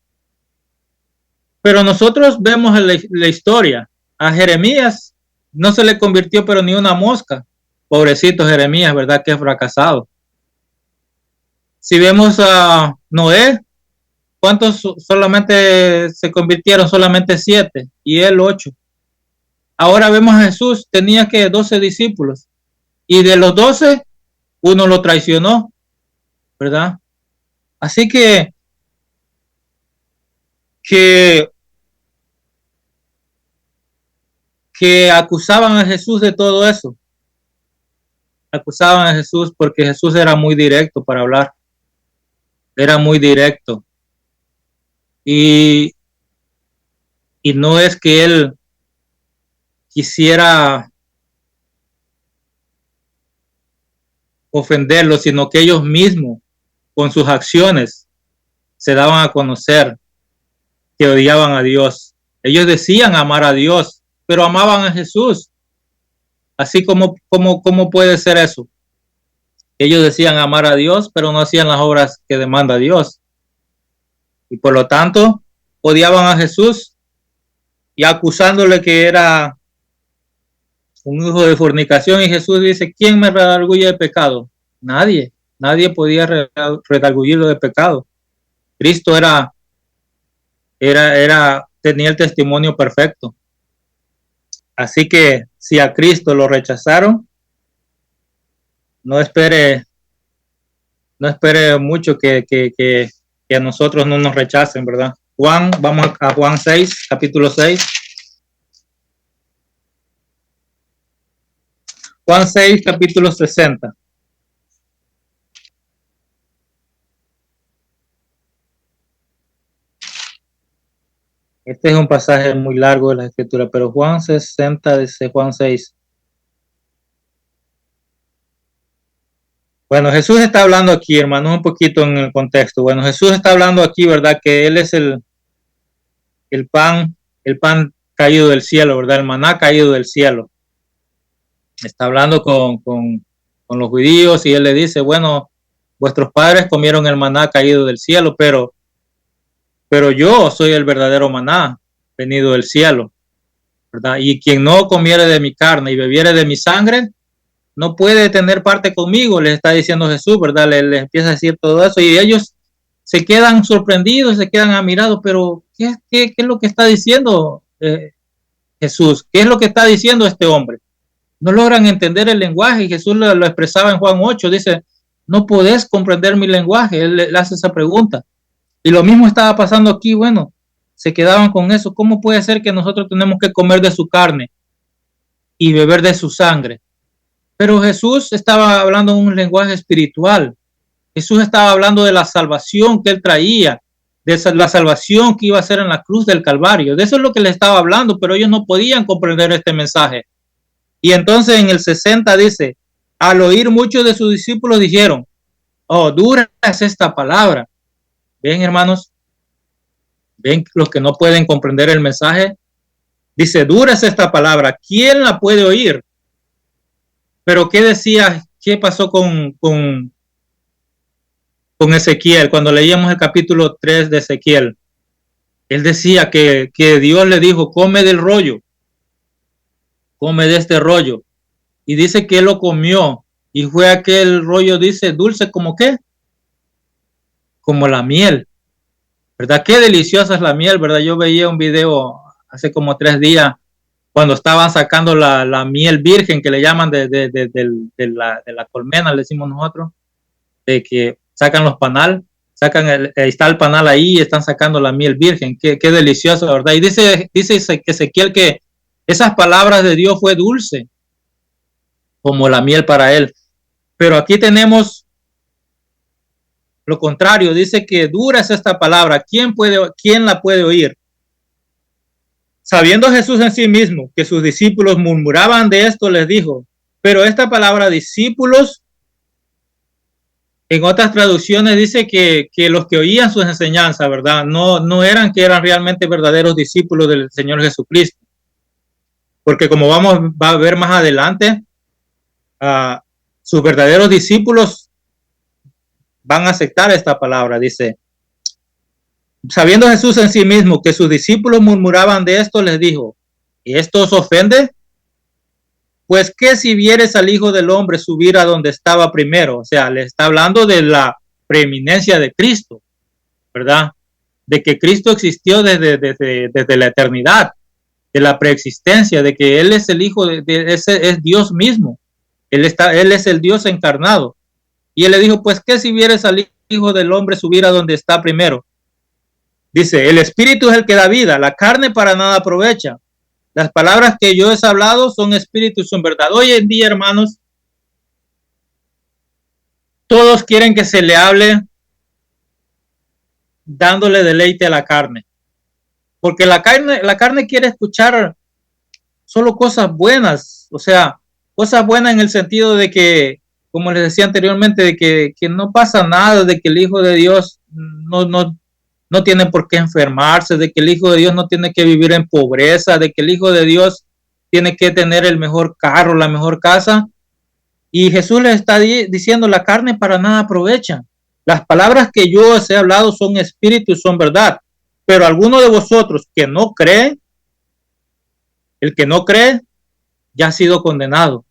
Pero nosotros vemos en la historia, a Jeremías no se le convirtió pero ni una mosca. Pobrecito Jeremías, ¿verdad? Que es fracasado. Si vemos a Noé, ¿cuántos solamente se convirtieron? Solamente 7 y él 8. Ahora vemos a Jesús, tenía que 12 discípulos y de los 12, uno lo traicionó, ¿verdad? Así que acusaban a Jesús de todo eso. Acusaban a Jesús porque Jesús era muy directo para hablar. Era muy directo. Y no es que él quisiera ofenderlos, sino que ellos mismos, con sus acciones, se daban a conocer que odiaban a Dios. Ellos decían amar a Dios, pero amaban a Jesús. Así como puede ser eso. Ellos decían amar a Dios, pero no hacían las obras que demanda Dios. Y por lo tanto, odiaban a Jesús y acusándole que era un hijo de fornicación. Y Jesús dice, ¿quién me redarguye de pecado? Nadie. Nadie podía redargüirlo de pecado. Cristo tenía el testimonio perfecto. Así que si a Cristo lo rechazaron, no espere mucho que a nosotros no nos rechacen, ¿verdad? Vamos a Juan 6, capítulo 6. Juan 6, capítulo 60. Este es un pasaje muy largo de la Escritura, pero Juan 60 dice Juan 6. Bueno, Jesús está hablando aquí, hermanos, un poquito en el contexto. Bueno, Jesús está hablando aquí, ¿verdad? Que Él es el pan caído del cielo, ¿verdad? El maná caído del cielo. Está hablando con los judíos y Él le dice, bueno, vuestros padres comieron el maná caído del cielo, pero yo soy el verdadero maná venido del cielo, ¿verdad? Y quien no comiere de mi carne y bebiere de mi sangre, no puede tener parte conmigo, les está diciendo Jesús, ¿verdad? Les empieza a decir todo eso y ellos se quedan sorprendidos, se quedan admirados, pero ¿qué es lo que está diciendo Jesús? ¿Qué es lo que está diciendo este hombre? No logran entender el lenguaje y Jesús lo expresaba en Juan 8, dice, no podés comprender mi lenguaje, él le hace esa pregunta. Y lo mismo estaba pasando aquí, bueno, se quedaban con eso. ¿Cómo puede ser que nosotros tenemos que comer de su carne y beber de su sangre? Pero Jesús estaba hablando en un lenguaje espiritual. Jesús estaba hablando de la salvación que él traía, de la salvación que iba a hacer en la cruz del Calvario. De eso es lo que le estaba hablando, pero ellos no podían comprender este mensaje. Y entonces en el 60 dice, al oír muchos de sus discípulos dijeron, oh, dura es esta palabra. ¿Ven, hermanos? ¿Ven los que no pueden comprender el mensaje? Dice, dura es esta palabra. ¿Quién la puede oír? Pero ¿qué decía? ¿Qué pasó con Ezequiel? Cuando leíamos el capítulo 3 de Ezequiel, él decía que Dios le dijo, come del rollo. Come de este rollo. Y dice que él lo comió. Y fue aquel rollo, dice, dulce como ¿qué? Como la miel, ¿verdad? Qué deliciosa es la miel, ¿verdad? Yo veía un video hace como 3 días cuando estaban sacando la miel virgen que le llaman de la colmena, le decimos nosotros, de que sacan los panal, está el panal ahí y están sacando la miel virgen, qué delicioso, ¿verdad? Y dice Ezequiel que esas palabras de Dios fue dulce como la miel para él, pero aquí tenemos lo contrario, dice que dura es esta palabra. ¿Quién la puede oír? Sabiendo Jesús en sí mismo que sus discípulos murmuraban de esto, les dijo, pero esta palabra discípulos, en otras traducciones dice que los que oían sus enseñanzas, ¿verdad? No eran que eran realmente verdaderos discípulos del Señor Jesucristo. Porque como va a ver más adelante, sus verdaderos discípulos van a aceptar esta palabra. Dice, sabiendo Jesús en sí mismo que sus discípulos murmuraban de esto, les dijo, ¿y esto os ofende? Pues que si vieres al Hijo del Hombre subir a donde estaba primero, o sea, le está hablando de la preeminencia de Cristo, ¿verdad? De que Cristo existió desde la eternidad, de la preexistencia, de que Él es el Hijo, es Dios mismo, Él es el Dios encarnado. Y Él le dijo, pues que si vieres al Hijo del Hombre subir a donde está primero. Dice, el Espíritu es el que da vida, la carne para nada aprovecha. Las palabras que yo he hablado son espíritu y son verdad. Hoy en día, hermanos, todos quieren que se le hable dándole deleite a la carne. Porque la carne quiere escuchar solo cosas buenas. O sea, cosas buenas en el sentido de que, como les decía anteriormente, de que no pasa nada, de que el Hijo de Dios no tiene por qué enfermarse, de que el Hijo de Dios no tiene que vivir en pobreza, de que el Hijo de Dios tiene que tener el mejor carro, la mejor casa. Y Jesús les está diciendo, la carne para nada aprovecha. Las palabras que yo os he hablado son espíritu y son verdad. Pero alguno de vosotros que no cree, el que no cree, ya ha sido condenado.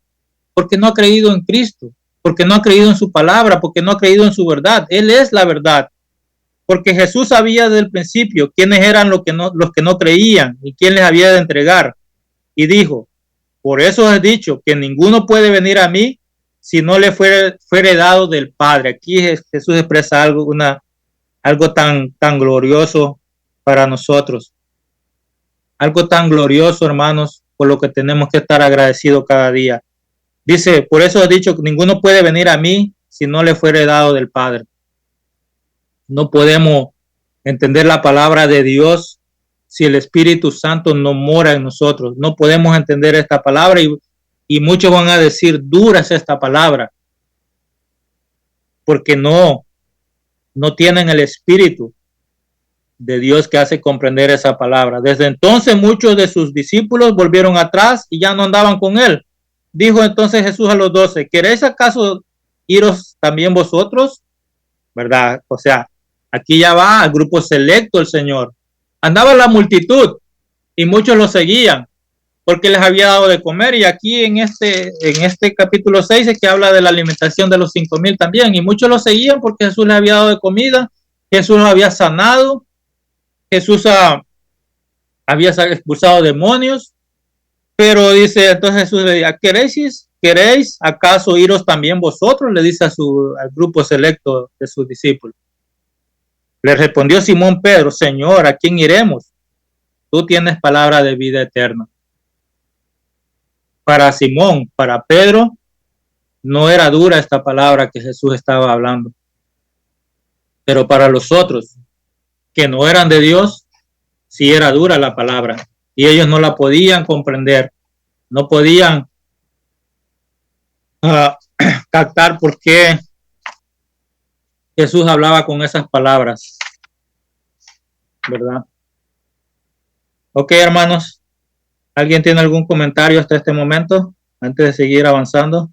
Porque no ha creído en Cristo, porque no ha creído en su palabra, porque no ha creído en su verdad. Él es la verdad. Porque Jesús sabía desde el principio quiénes eran los que no creían y quién les había de entregar. Y dijo, por eso os he dicho que ninguno puede venir a mí si no le fuere dado del Padre. Aquí Jesús expresa algo tan glorioso para nosotros. Algo tan glorioso, hermanos, por lo que tenemos que estar agradecidos cada día. Dice, por eso he dicho que ninguno puede venir a mí si no le fuere dado del Padre. No podemos entender la palabra de Dios si el Espíritu Santo no mora en nosotros. No podemos entender esta palabra y muchos van a decir, dura es esta palabra, porque no tienen el Espíritu de Dios que hace comprender esa palabra. Desde entonces muchos de sus discípulos volvieron atrás y ya no andaban con él. Dijo entonces Jesús a los 12, ¿queréis acaso iros también vosotros? ¿Verdad? O sea, aquí ya va al grupo selecto el Señor. Andaba la multitud y muchos lo seguían porque les había dado de comer. Y aquí en este capítulo 6 es que habla de la alimentación de los 5,000 también. Y muchos lo seguían porque Jesús les había dado de comida, Jesús los había sanado, Jesús había expulsado demonios. Pero dice, entonces Jesús le dice, ¿queréis acaso iros también vosotros? Le dice al grupo selecto de sus discípulos. Le respondió Simón Pedro, Señor, ¿a quién iremos? Tú tienes palabra de vida eterna. Para Simón, para Pedro, no era dura esta palabra que Jesús estaba hablando. Pero para los otros, que no eran de Dios, sí era dura la palabra. Y ellos no la podían comprender. No podían captar por qué Jesús hablaba con esas palabras. ¿Verdad? Ok, hermanos. ¿Alguien tiene algún comentario hasta este momento? Antes de seguir avanzando.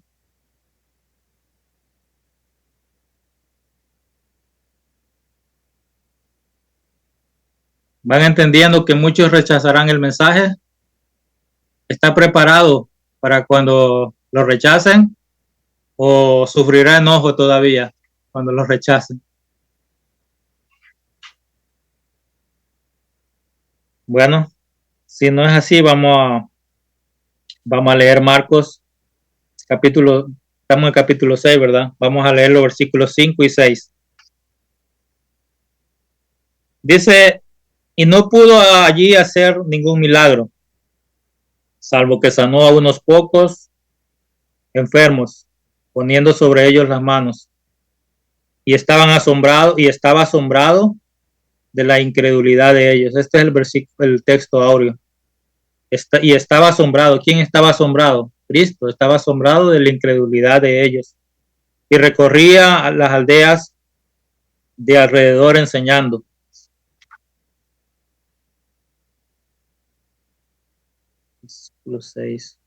¿Van entendiendo que muchos rechazarán el mensaje? ¿Está preparado para cuando lo rechacen? ¿O sufrirá enojo todavía cuando lo rechacen? Bueno, si no es así, vamos a leer Marcos estamos en el capítulo 6, ¿verdad? Vamos a leer los versículos 5 y 6. Dice, y no pudo allí hacer ningún milagro, salvo que sanó a unos pocos enfermos, poniendo sobre ellos las manos. Y estaba asombrado de la incredulidad de ellos. Este es el texto áureo. Y estaba asombrado. ¿Quién estaba asombrado? Cristo estaba asombrado de la incredulidad de ellos. Y recorría las aldeas de alrededor enseñando. Versículo 6.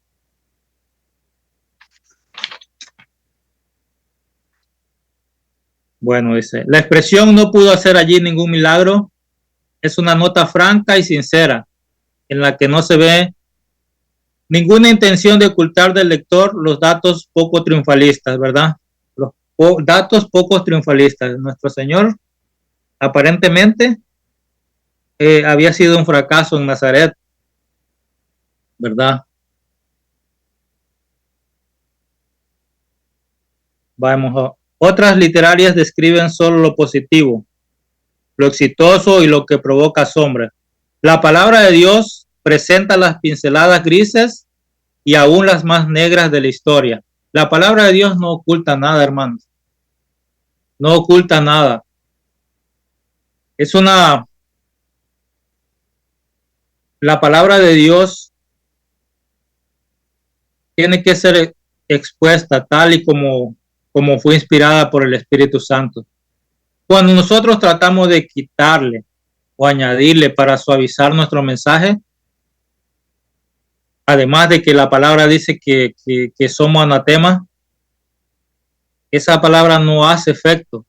Bueno, dice, la expresión no pudo hacer allí ningún milagro es una nota franca y sincera en la que no se ve ninguna intención de ocultar del lector los datos poco triunfalistas, ¿verdad? Los datos poco triunfalistas. Nuestro Señor aparentemente había sido un fracaso en Nazaret, ¿verdad? Vamos a... Otras literarias describen solo lo positivo, lo exitoso y lo que provoca asombro. La palabra de Dios presenta las pinceladas grises y aún las más negras de la historia. La palabra de Dios no oculta nada, hermanos. No oculta nada. Es una... La palabra de Dios tiene que ser expuesta tal y como fue inspirada por el Espíritu Santo. Cuando nosotros tratamos de quitarle o añadirle para suavizar nuestro mensaje, además de que la palabra dice que somos anatema, esa palabra no hace efecto.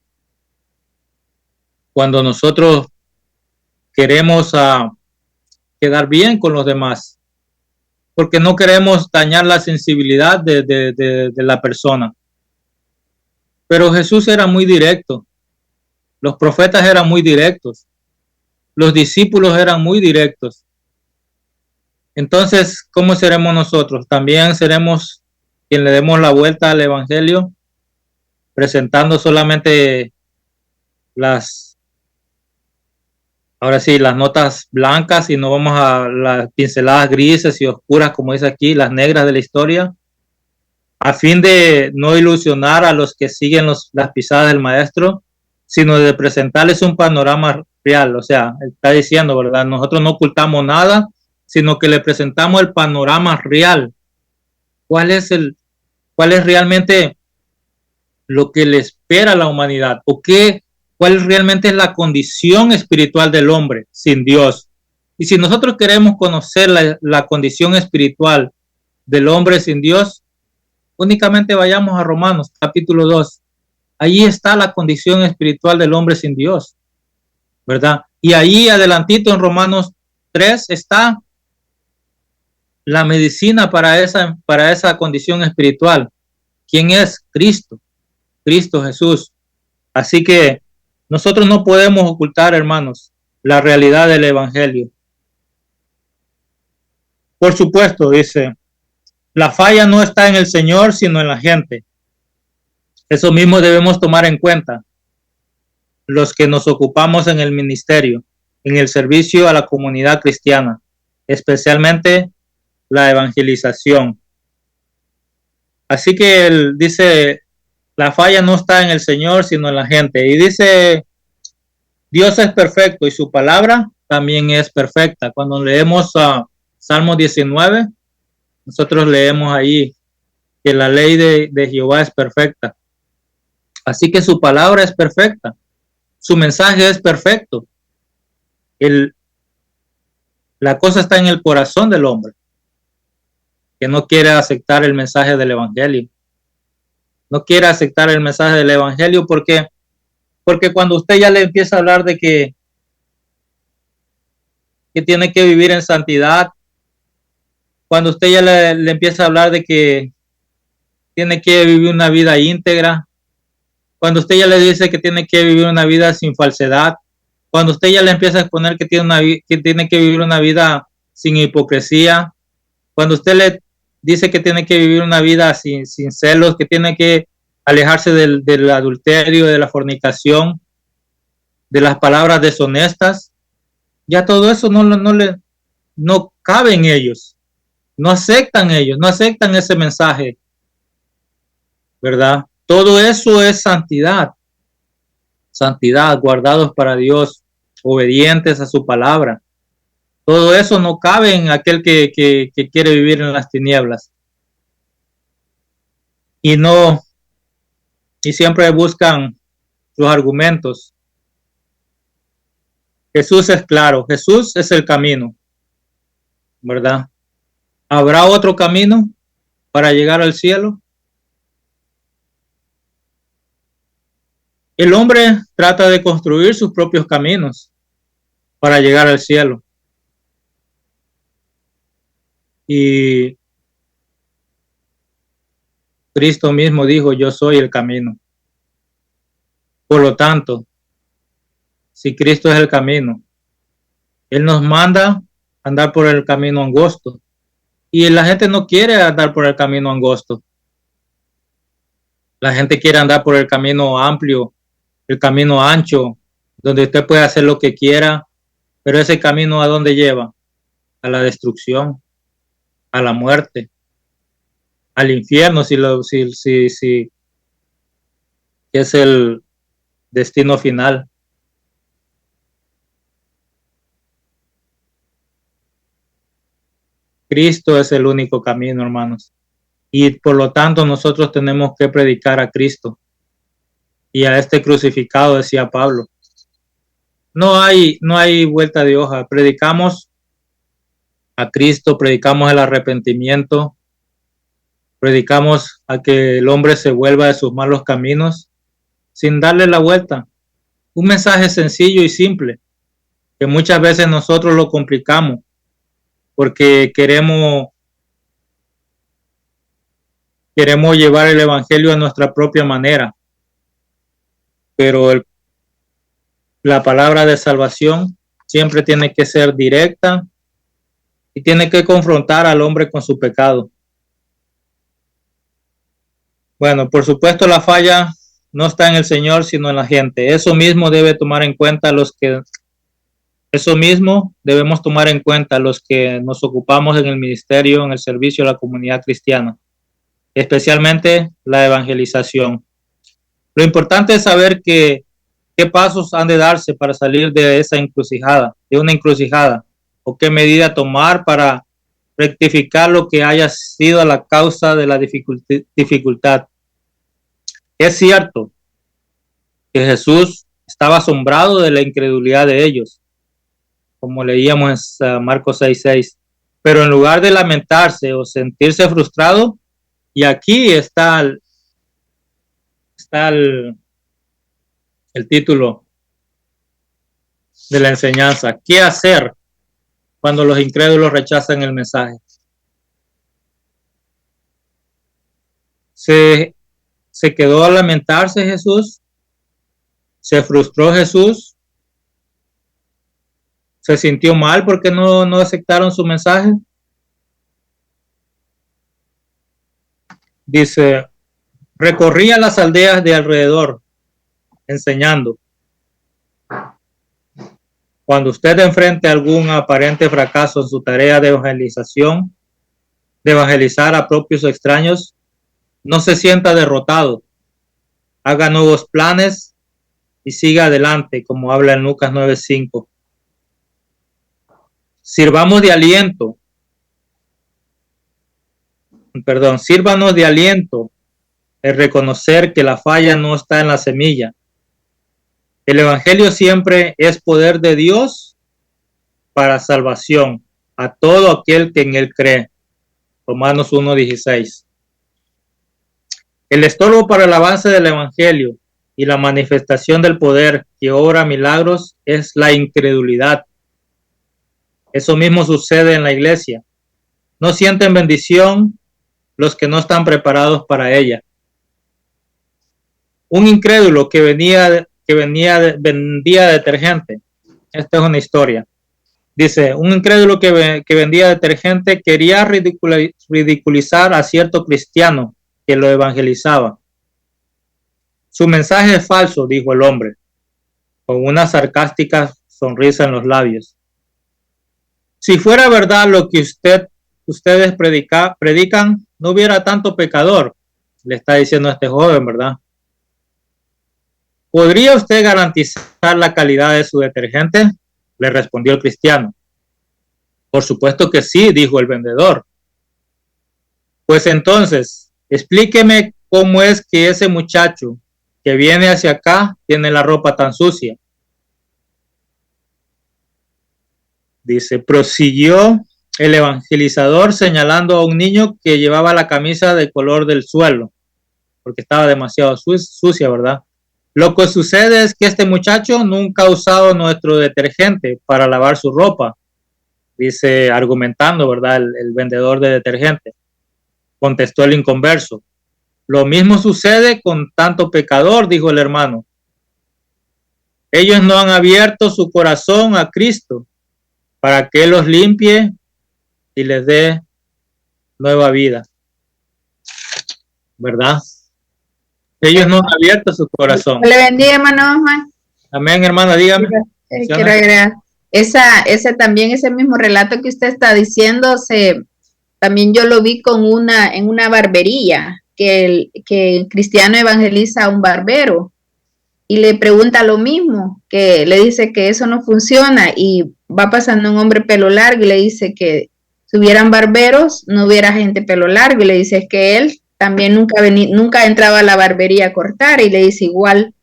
Cuando nosotros queremos quedar bien con los demás, porque no queremos dañar la sensibilidad de la persona. Pero Jesús era muy directo. Los profetas eran muy directos. Los discípulos eran muy directos. Entonces, ¿cómo seremos nosotros? También seremos quien le demos la vuelta al evangelio, presentando solamente las notas blancas y no vamos a las pinceladas grises y oscuras, como dice aquí, las negras de la historia, a fin de no ilusionar a los que siguen las pisadas del maestro, sino de presentarles un panorama real. O sea, está diciendo, ¿verdad? Nosotros no ocultamos nada, sino que le presentamos el panorama real. ¿Cuál es realmente lo que le espera a la humanidad? ¿O cuál realmente es la condición espiritual del hombre sin Dios? Y si nosotros queremos conocer la condición espiritual del hombre sin Dios, únicamente vayamos a Romanos capítulo 2. Ahí está la condición espiritual del hombre sin Dios, ¿verdad? Y ahí adelantito en Romanos 3 está la medicina para esa condición espiritual. ¿Quién es? Cristo Jesús. Así que nosotros no podemos ocultar, hermanos, la realidad del evangelio. Por supuesto, dice, la falla no está en el Señor, sino en la gente. Eso mismo debemos tomar en cuenta los que nos ocupamos en el ministerio, en el servicio a la comunidad cristiana, especialmente la evangelización. Así que él dice, la falla no está en el Señor, sino en la gente. Y dice, Dios es perfecto y su palabra también es perfecta. Cuando leemos Salmo 19, nosotros leemos ahí que la ley de Jehová es perfecta. Así que su palabra es perfecta. Su mensaje es perfecto. La cosa está en el corazón del hombre, que no quiere aceptar el mensaje del evangelio. No quiere aceptar el mensaje del evangelio porque cuando usted ya le empieza a hablar de que tiene que vivir en santidad, cuando usted ya le empieza a hablar de que tiene que vivir una vida íntegra, cuando usted ya le dice que tiene que vivir una vida sin falsedad, cuando usted ya le empieza a exponer que tiene que vivir una vida sin hipocresía, cuando usted le dice que tiene que vivir una vida sin celos, que tiene que alejarse del adulterio, de la fornicación, de las palabras deshonestas, ya todo eso no cabe en ellos, no aceptan ese mensaje, ¿verdad? Todo eso es santidad, guardados para Dios, obedientes a su palabra. Todo eso no cabe en aquel que quiere vivir en las tinieblas. Y siempre buscan los argumentos. Jesús es claro, Jesús es el camino, ¿verdad? ¿Habrá otro camino para llegar al cielo? El hombre trata de construir sus propios caminos para llegar al cielo. Y Cristo mismo dijo, yo soy el camino. Por lo tanto, si Cristo es el camino, Él nos manda andar por el camino angosto. Y la gente no quiere andar por el camino angosto. La gente quiere andar por el camino amplio, el camino ancho, donde usted puede hacer lo que quiera, pero ese camino ¿a dónde lleva? A la destrucción, a la muerte, al infierno, si es el destino final. Cristo es el único camino, hermanos. Y por lo tanto nosotros tenemos que predicar a Cristo y a este crucificado, decía Pablo. No hay vuelta de hoja. Predicamos a Cristo, predicamos el arrepentimiento, predicamos a que el hombre se vuelva de sus malos caminos sin darle la vuelta. Un mensaje sencillo y simple, que muchas veces nosotros lo complicamos porque queremos llevar el evangelio a nuestra propia manera. Pero la palabra de salvación siempre tiene que ser directa y tiene que confrontar al hombre con su pecado. Bueno, por supuesto la falla no está en el Señor, sino en la gente. Eso mismo debemos tomar en cuenta los que nos ocupamos en el ministerio, en el servicio a la comunidad cristiana, especialmente la evangelización. Lo importante es saber qué pasos han de darse para salir de esa encrucijada, o qué medida tomar para rectificar lo que haya sido la causa de la dificultad. Es cierto que Jesús estaba asombrado de la incredulidad de ellos, como leíamos en Marcos 6:6, pero en lugar de lamentarse o sentirse frustrado, y aquí está el título de la enseñanza: ¿qué hacer cuando los incrédulos rechazan el mensaje? Se quedó a lamentarse Jesús, se frustró Jesús, se sintió mal porque no aceptaron su mensaje. Dice, recorría las aldeas de alrededor enseñando. Cuando usted enfrente algún aparente fracaso en su tarea de evangelización, de evangelizar a propios o extraños, no se sienta derrotado. Haga nuevos planes y siga adelante, como habla en Lucas 9:5. Sírvanos de aliento el reconocer que la falla no está en la semilla. El evangelio siempre es poder de Dios para salvación a todo aquel que en él cree. Romanos 1:16. El estorbo para el avance del evangelio y la manifestación del poder que obra milagros es la incredulidad. Eso mismo sucede en la iglesia. No sienten bendición los que no están preparados para ella. Un incrédulo que vendía detergente. Esta es una historia. Dice, un incrédulo que vendía detergente quería ridiculizar a cierto cristiano que lo evangelizaba. Su mensaje es falso, dijo el hombre, con una sarcástica sonrisa en los labios. Si fuera verdad lo que ustedes predican, no hubiera tanto pecador, le está diciendo a este joven, ¿verdad? ¿Podría usted garantizar la calidad de su detergente?, le respondió el cristiano. Por supuesto que sí, dijo el vendedor. Pues entonces, explíqueme cómo es que ese muchacho que viene hacia acá tiene la ropa tan sucia. Dice, prosiguió el evangelizador señalando a un niño que llevaba la camisa de color del suelo, porque estaba demasiado sucia, ¿verdad? Lo que sucede es que este muchacho nunca ha usado nuestro detergente para lavar su ropa, dice argumentando, ¿verdad? El vendedor de detergente. Contestó el inconverso. Lo mismo sucede con tanto pecador, dijo el hermano. Ellos no han abierto su corazón a Cristo para que Él los limpie y les dé nueva vida, ¿verdad? Ellos no han abierto su corazón. Le bendiga, hermano Osman. Amén, hermana, dígame. Quiero agregar. Ese también, ese mismo relato que usted está diciendo, también yo lo vi en una barbería, que el cristiano evangeliza a un barbero y le pregunta lo mismo, que le dice que eso no funciona, y va pasando un hombre pelo largo y le dice que si hubieran barberos, no hubiera gente pelo largo, y le dice que él también nunca entraba a la barbería a cortar, y le dice igual,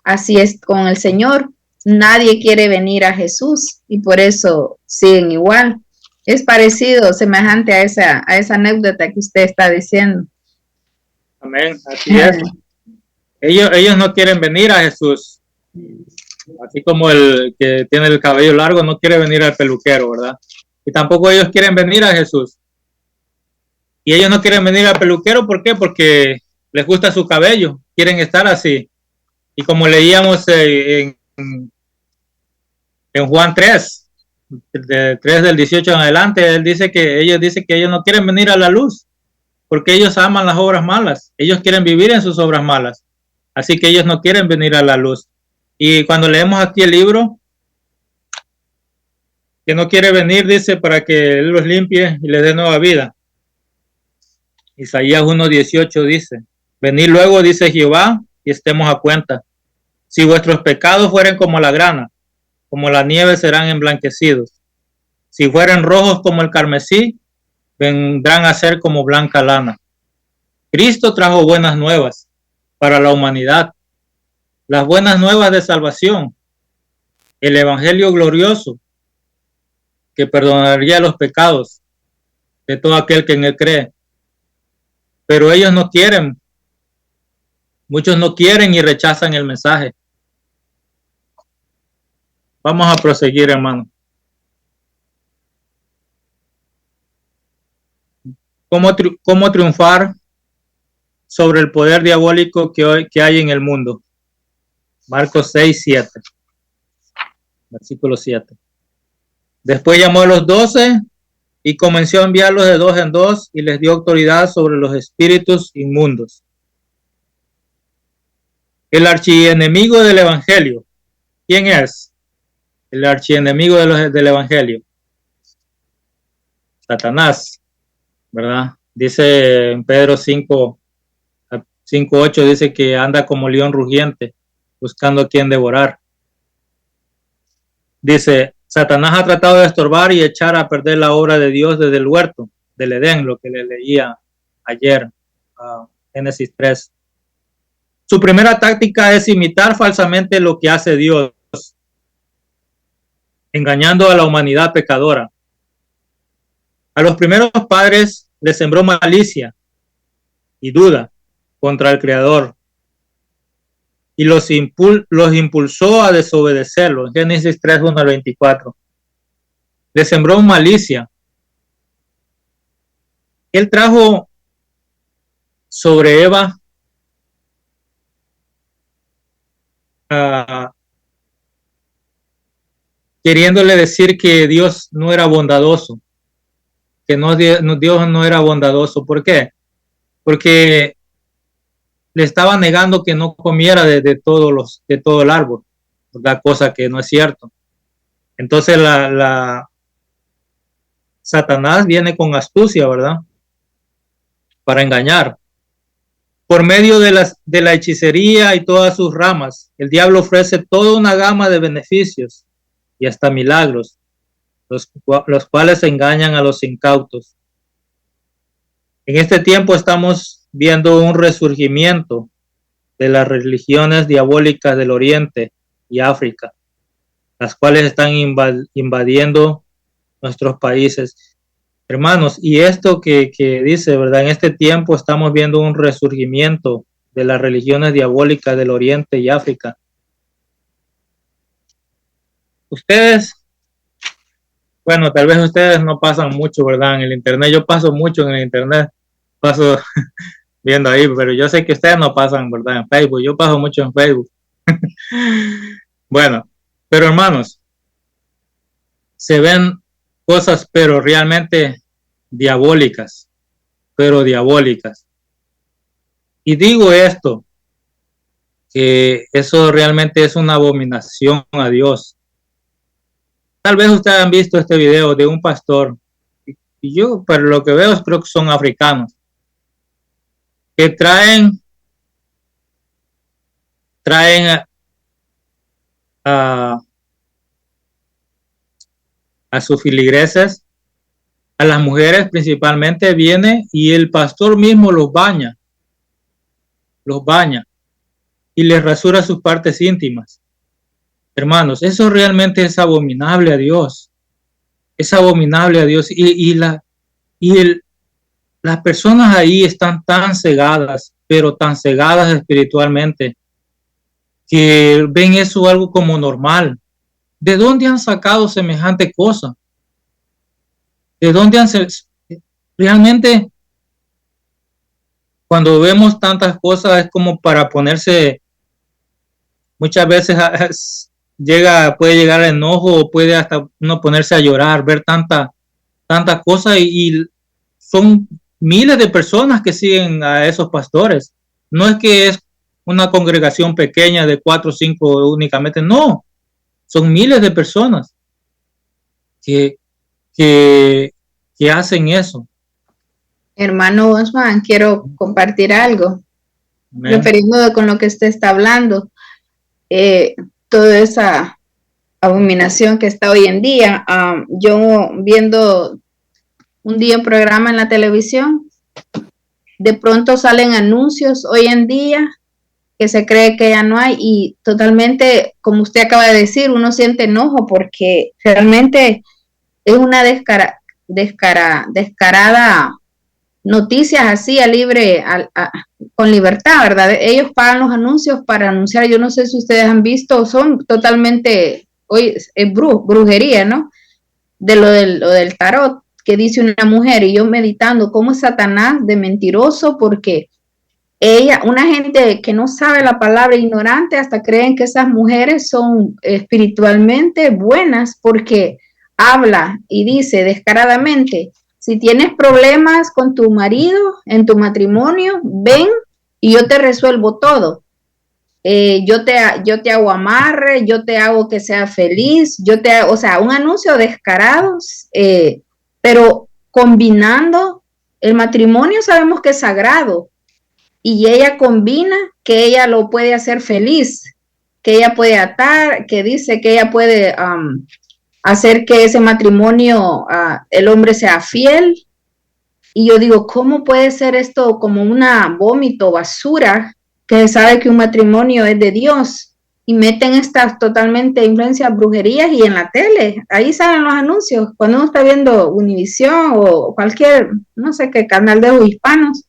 así es con el Señor, nadie quiere venir a Jesús y por eso siguen igual. Es parecido, semejante a esa anécdota que usted está diciendo. Amén, así es. Ellos no quieren venir a Jesús, así como el que tiene el cabello largo no quiere venir al peluquero, ¿verdad? Y tampoco ellos quieren venir a Jesús. Y ellos no quieren venir al peluquero, ¿por qué? Porque les gusta su cabello, quieren estar así. Y como leíamos en Juan 3, de 3 del 18 en adelante, ellos dicen que ellos no quieren venir a la luz, porque ellos aman las obras malas. Ellos quieren vivir en sus obras malas. Así que ellos no quieren venir a la luz. Y cuando leemos aquí el libro, que no quiere venir, dice, para que Él los limpie y les dé nueva vida. Isaías 1:18 dice, venid luego, dice Jehová, y estemos a cuenta. Si vuestros pecados fueren como la grana, como la nieve serán emblanquecidos. Si fueren rojos como el carmesí, vendrán a ser como blanca lana. Cristo trajo buenas nuevas para la humanidad, las buenas nuevas de salvación, el evangelio glorioso que perdonaría los pecados de todo aquel que en él cree. Pero ellos no quieren, muchos no quieren y rechazan el mensaje. Vamos a proseguir, hermano. ¿Cómo triunfar sobre el poder diabólico que hay en el mundo? Marcos 6:7, versículo 7. Después llamó a los 12 y comenzó a enviarlos de 2 en 2 y les dio autoridad sobre los espíritus inmundos. El archienemigo del evangelio. ¿Quién es el archienemigo del evangelio? Satanás, ¿verdad? Dice en Pedro 5:8, dice que anda como león rugiente buscando a quien devorar. Dice, Satanás ha tratado de estorbar y echar a perder la obra de Dios desde el huerto del Edén, lo que le leía ayer, Génesis 3. Su primera táctica es imitar falsamente lo que hace Dios, engañando a la humanidad pecadora. A los primeros padres les sembró malicia y duda contra el Creador y los impulsó a desobedecerlo. Génesis 3, 1 al 24. Les sembró malicia. Él trajo sobre Eva queriéndole decir que Dios no era bondadoso, que Dios no era bondadoso. ¿Por qué? Porque le estaba negando que no comiera de todo el árbol, ¿verdad? Cosa que no es cierto. Entonces Satanás viene con astucia, ¿verdad? Para engañar. Por medio de la hechicería y todas sus ramas, el diablo ofrece toda una gama de beneficios y hasta milagros, los cuales engañan a los incautos. En este tiempo estamos viendo un resurgimiento de las religiones diabólicas del Oriente y África, las cuales están invadiendo nuestros países. Hermanos, y esto que dice, ¿verdad? En este tiempo estamos viendo un resurgimiento de las religiones diabólicas del Oriente y África. Ustedes, bueno, tal vez ustedes no pasan mucho, ¿verdad? En el internet, yo paso mucho en el internet, paso viendo ahí, pero yo sé que ustedes no pasan, ¿verdad? En Facebook, yo paso mucho en Facebook. Bueno, pero hermanos, se ven cosas, pero realmente diabólicas, pero diabólicas. Y digo esto, que eso realmente es una abominación a Dios. Tal vez ustedes han visto este video de un pastor, y yo, pero lo que veo, creo que son africanos, que traen a sus filigreses, a las mujeres principalmente, viene y el pastor mismo los baña y les rasura sus partes íntimas. Hermanos, eso realmente es abominable a Dios. Es abominable a Dios. Las personas ahí están tan cegadas, pero tan cegadas espiritualmente, que ven eso algo como normal. ¿De dónde han sacado semejante cosa? ¿De dónde han realmente? Cuando vemos tantas cosas es como para ponerse, muchas veces puede llegar al enojo o puede hasta uno ponerse a llorar, ver tanta cosa y son miles de personas que siguen a esos pastores. No es que es una congregación pequeña de 4 o 5 únicamente, no, son miles de personas que hacen eso. Hermano Osman, quiero compartir algo, refiriendo con lo que usted está hablando, toda esa abominación que está hoy en día. Yo viendo un día un programa en la televisión, de pronto salen anuncios hoy en día que se cree que ya no hay, y totalmente, como usted acaba de decir, uno siente enojo porque realmente es una descarada noticias así con libertad, ¿verdad? Ellos pagan los anuncios para anunciar. Yo no sé si ustedes han visto, son totalmente, hoy es brujería, ¿no? De lo del tarot, que dice una mujer, y yo meditando cómo es Satanás de mentiroso, porque una gente que no sabe la palabra, ignorante, hasta creen que esas mujeres son espiritualmente buenas, porque habla y dice descaradamente: si tienes problemas con tu marido, en tu matrimonio, ven y yo te resuelvo todo. Yo te hago amarre, yo te hago que sea feliz, o sea, un anuncio descarado, pero combinando el matrimonio, sabemos que es sagrado, y ella combina que ella lo puede hacer feliz, que ella puede atar, que dice que ella puede hacer que ese matrimonio, el hombre sea fiel. Y yo digo, ¿cómo puede ser esto como una vómito, basura, que sabe que un matrimonio es de Dios? Y meten estas totalmente influencias, brujerías, y en la tele, ahí salen los anuncios, cuando uno está viendo Univisión o cualquier, no sé qué canal de los hispanos,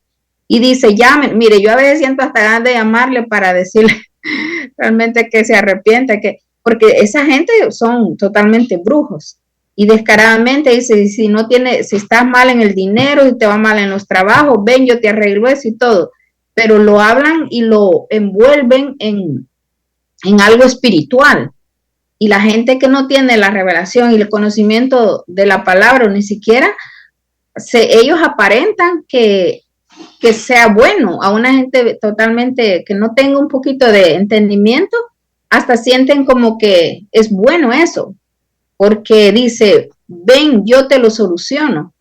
y dice, llamen, mire, yo a veces siento hasta ganas de llamarle para decirle realmente que se arrepiente, porque esa gente son totalmente brujos. Y descaradamente dice, si estás mal en el dinero, si te va mal en los trabajos, ven, yo te arreglo eso y todo. Pero lo hablan y lo envuelven en algo espiritual. Y la gente que no tiene la revelación y el conocimiento de la palabra, ni siquiera ellos aparentan que sea bueno. A una gente totalmente que no tenga un poquito de entendimiento, hasta sienten como que es bueno eso, porque dice, ven, yo te lo soluciono,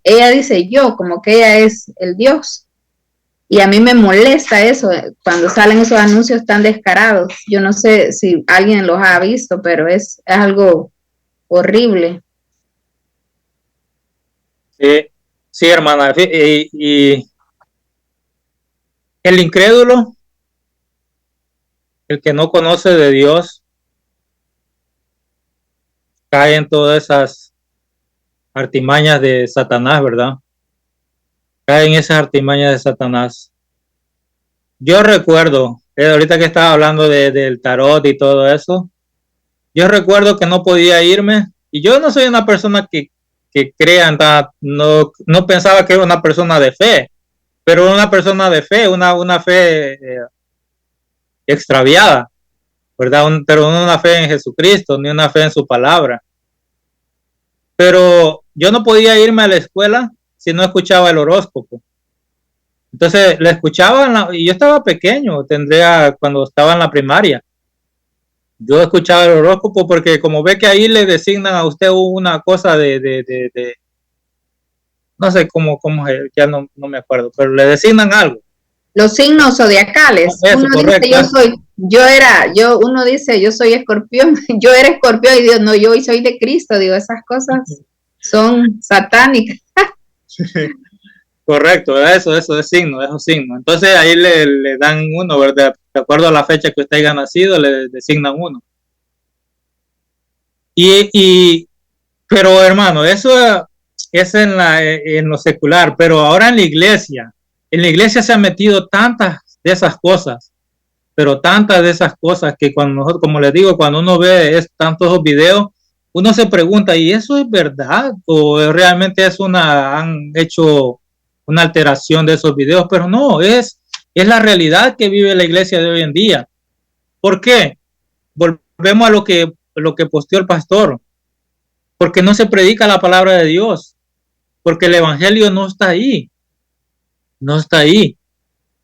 ella dice yo, como que ella es el Dios. Y a mí me molesta eso, cuando salen esos anuncios tan descarados. Yo no sé si alguien los ha visto, pero es algo horrible. Sí, hermana, y el incrédulo, el que no conoce de Dios, cae en todas esas artimañas de Satanás, ¿verdad? Cae en esas artimañas de Satanás. yo recuerdo, ahorita que estaba hablando del tarot y todo eso, yo recuerdo que no podía irme, y yo no soy una persona que crea en no pensaba que era una persona de fe, pero una persona de fe, una fe extraviada, ¿verdad? Pero no una fe en Jesucristo, ni una fe en su palabra. Pero yo no podía irme a la escuela si no escuchaba el horóscopo. Entonces, la escuchaba y yo estaba pequeño, cuando estaba en la primaria. Yo escuchaba el horóscopo porque como ve que ahí le designan a usted una cosa no sé cómo ya no me acuerdo, pero le designan algo. Los signos zodiacales. Eso, uno correcto. Dice, uno dice, yo soy escorpión, yo era escorpión y Dios, no, yo soy de Cristo, digo, esas cosas son satánicas. Correcto, eso es signo, esos signos. Entonces ahí le dan uno, ¿verdad? De acuerdo a la fecha que usted haya nacido, le designan uno. Pero hermano, eso es en lo secular, pero ahora en la iglesia se han metido tantas de esas cosas, pero tantas de esas cosas que cuando nosotros, como les digo, cuando uno ve tantos videos, uno se pregunta, ¿y eso es verdad? ¿O realmente han hecho una alteración de esos videos? Pero no, es la realidad que vive la iglesia de hoy en día. ¿Por qué? Volvemos a lo que posteó el pastor. Porque no se predica la palabra de Dios. Porque el evangelio no está ahí. No está ahí.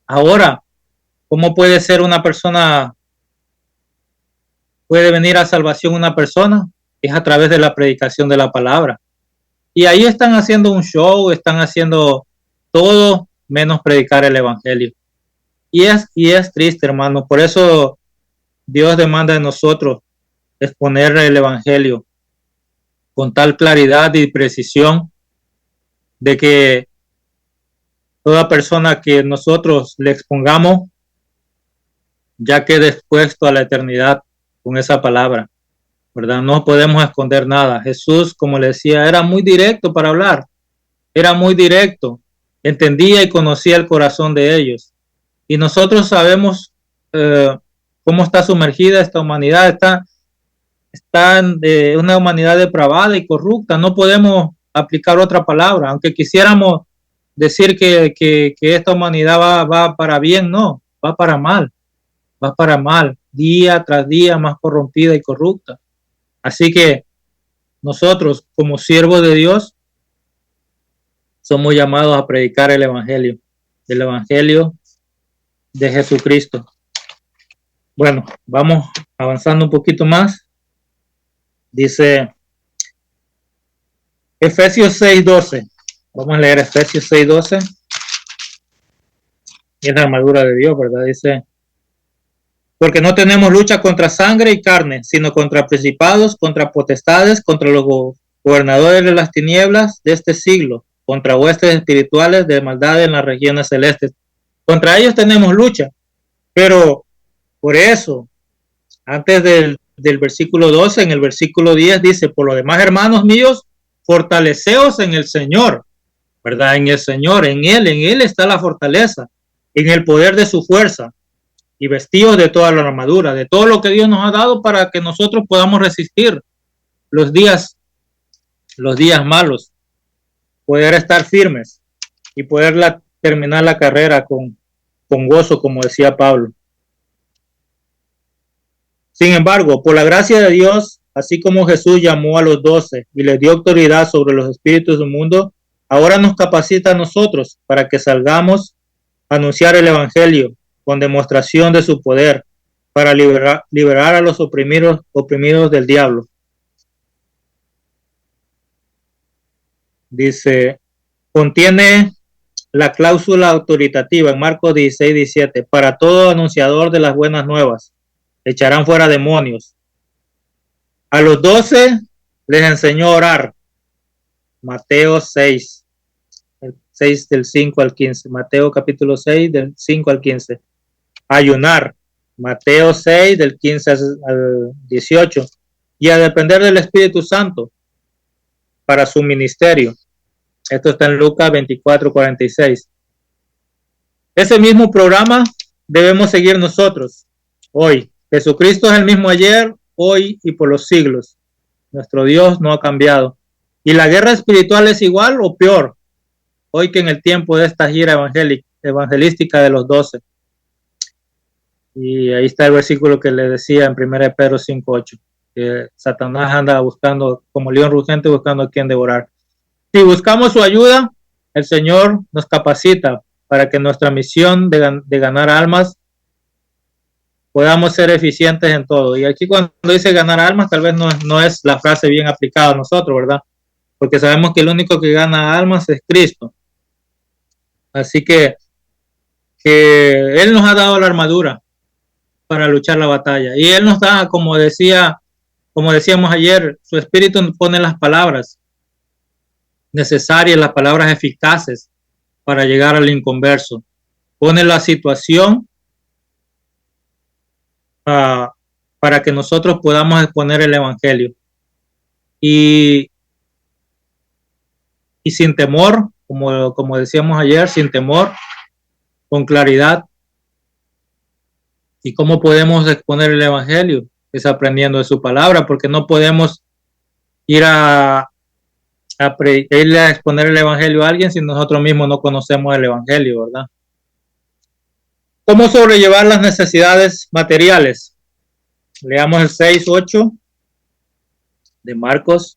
Ahora, ¿cómo puede ser una persona? ¿Puede venir a salvación una persona? Es a través de la predicación de la palabra. Y ahí están haciendo un show, están haciendo todo menos predicar el evangelio. Y es triste, hermano. Por eso Dios demanda de nosotros exponer el evangelio con tal claridad y precisión de que toda persona que nosotros le expongamos ya quede expuesto a la eternidad con esa palabra, ¿verdad? No podemos esconder nada. Jesús, como le decía, era muy directo para hablar, era muy directo, entendía y conocía el corazón de ellos. Y nosotros sabemos cómo está sumergida esta humanidad, está en una humanidad depravada y corrupta. No podemos aplicar otra palabra, aunque quisiéramos decir que esta humanidad va para bien, no, va para mal, día tras día más corrompida y corrupta. Así que nosotros, como siervos de Dios, somos llamados a predicar el evangelio de Jesucristo. Bueno, vamos avanzando un poquito más. Dice Efesios 6:12. Vamos a leer Efesios 6:12. Es la armadura de Dios, ¿verdad? Dice: porque no tenemos lucha contra sangre y carne, sino contra principados, contra potestades, contra los gobernadores de las tinieblas de este siglo, contra huestes espirituales de maldad en las regiones celestes. Contra ellos tenemos lucha, pero por eso, antes del versículo 12, en el versículo 10 dice: por lo demás, hermanos míos, fortaleceos en el Señor, ¿verdad? En el Señor, en Él está la fortaleza, en el poder de su fuerza, y vestidos de toda la armadura, de todo lo que Dios nos ha dado para que nosotros podamos resistir los días malos, poder estar firmes y poder terminar la carrera con gozo, como decía Pablo. Sin embargo, por la gracia de Dios, así como Jesús llamó a los 12 y les dio autoridad sobre los espíritus del mundo, ahora nos capacita a nosotros para que salgamos a anunciar el evangelio con demostración de su poder, para liberar a los oprimidos del diablo. Dice, contiene la cláusula autoritativa en Marcos 16:17, para todo anunciador de las buenas nuevas, echarán fuera demonios. A los 12 les enseñó a orar. Mateo 6, el 6 del 5 al 15. Mateo capítulo 6 del 5 al 15. Ayunar. Mateo 6 del 15 al 18. Y a depender del Espíritu Santo para su ministerio. Esto está en Lucas 24:46. Ese mismo programa debemos seguir nosotros hoy. Jesucristo es el mismo ayer, hoy y por los siglos. Nuestro Dios no ha cambiado. ¿Y la guerra espiritual es igual o peor hoy que en el tiempo de esta gira evangelística de los 12? Y ahí está el versículo que le decía en 1 Pedro 5:8, que Satanás anda buscando, como león rugiente, buscando a quien devorar. Si buscamos su ayuda, el Señor nos capacita para que nuestra misión de ganar almas podamos ser eficientes en todo. Y aquí cuando dice ganar almas, tal vez no es la frase bien aplicada a nosotros, ¿verdad? Porque sabemos que el único que gana almas es Cristo. Así que Él nos ha dado la armadura para luchar la batalla. Y Él nos da, como decíamos ayer, su Espíritu nos pone las palabras necesarias, las palabras eficaces para llegar al inconverso. Pone la situación para que nosotros podamos exponer el Evangelio. Y sin temor, como decíamos ayer, sin temor, con claridad. ¿Y cómo podemos exponer el Evangelio? Es aprendiendo de su palabra, porque no podemos ir a exponer el Evangelio a alguien si nosotros mismos no conocemos el Evangelio, ¿verdad? ¿Cómo sobrellevar las necesidades materiales? Leamos el 6:8 de Marcos.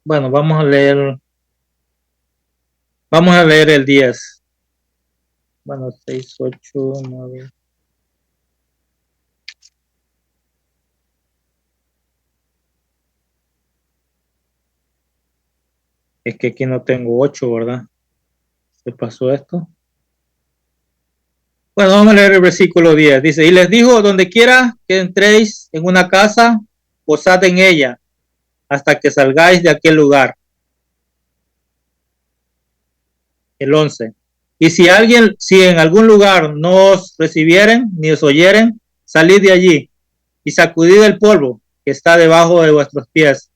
Bueno, vamos a leer el 10. Bueno, 6, 8, 9. Es que aquí no tengo 8, ¿verdad? ¿Se pasó esto? Bueno, vamos a leer el versículo 10. Dice, y les dijo, donde quiera que entréis en una casa, posad en ella, hasta que salgáis de aquel lugar. El 11. Y si en algún lugar no os recibieren, ni os oyeren, salid de allí, y sacudid el polvo que está debajo de vuestros pies,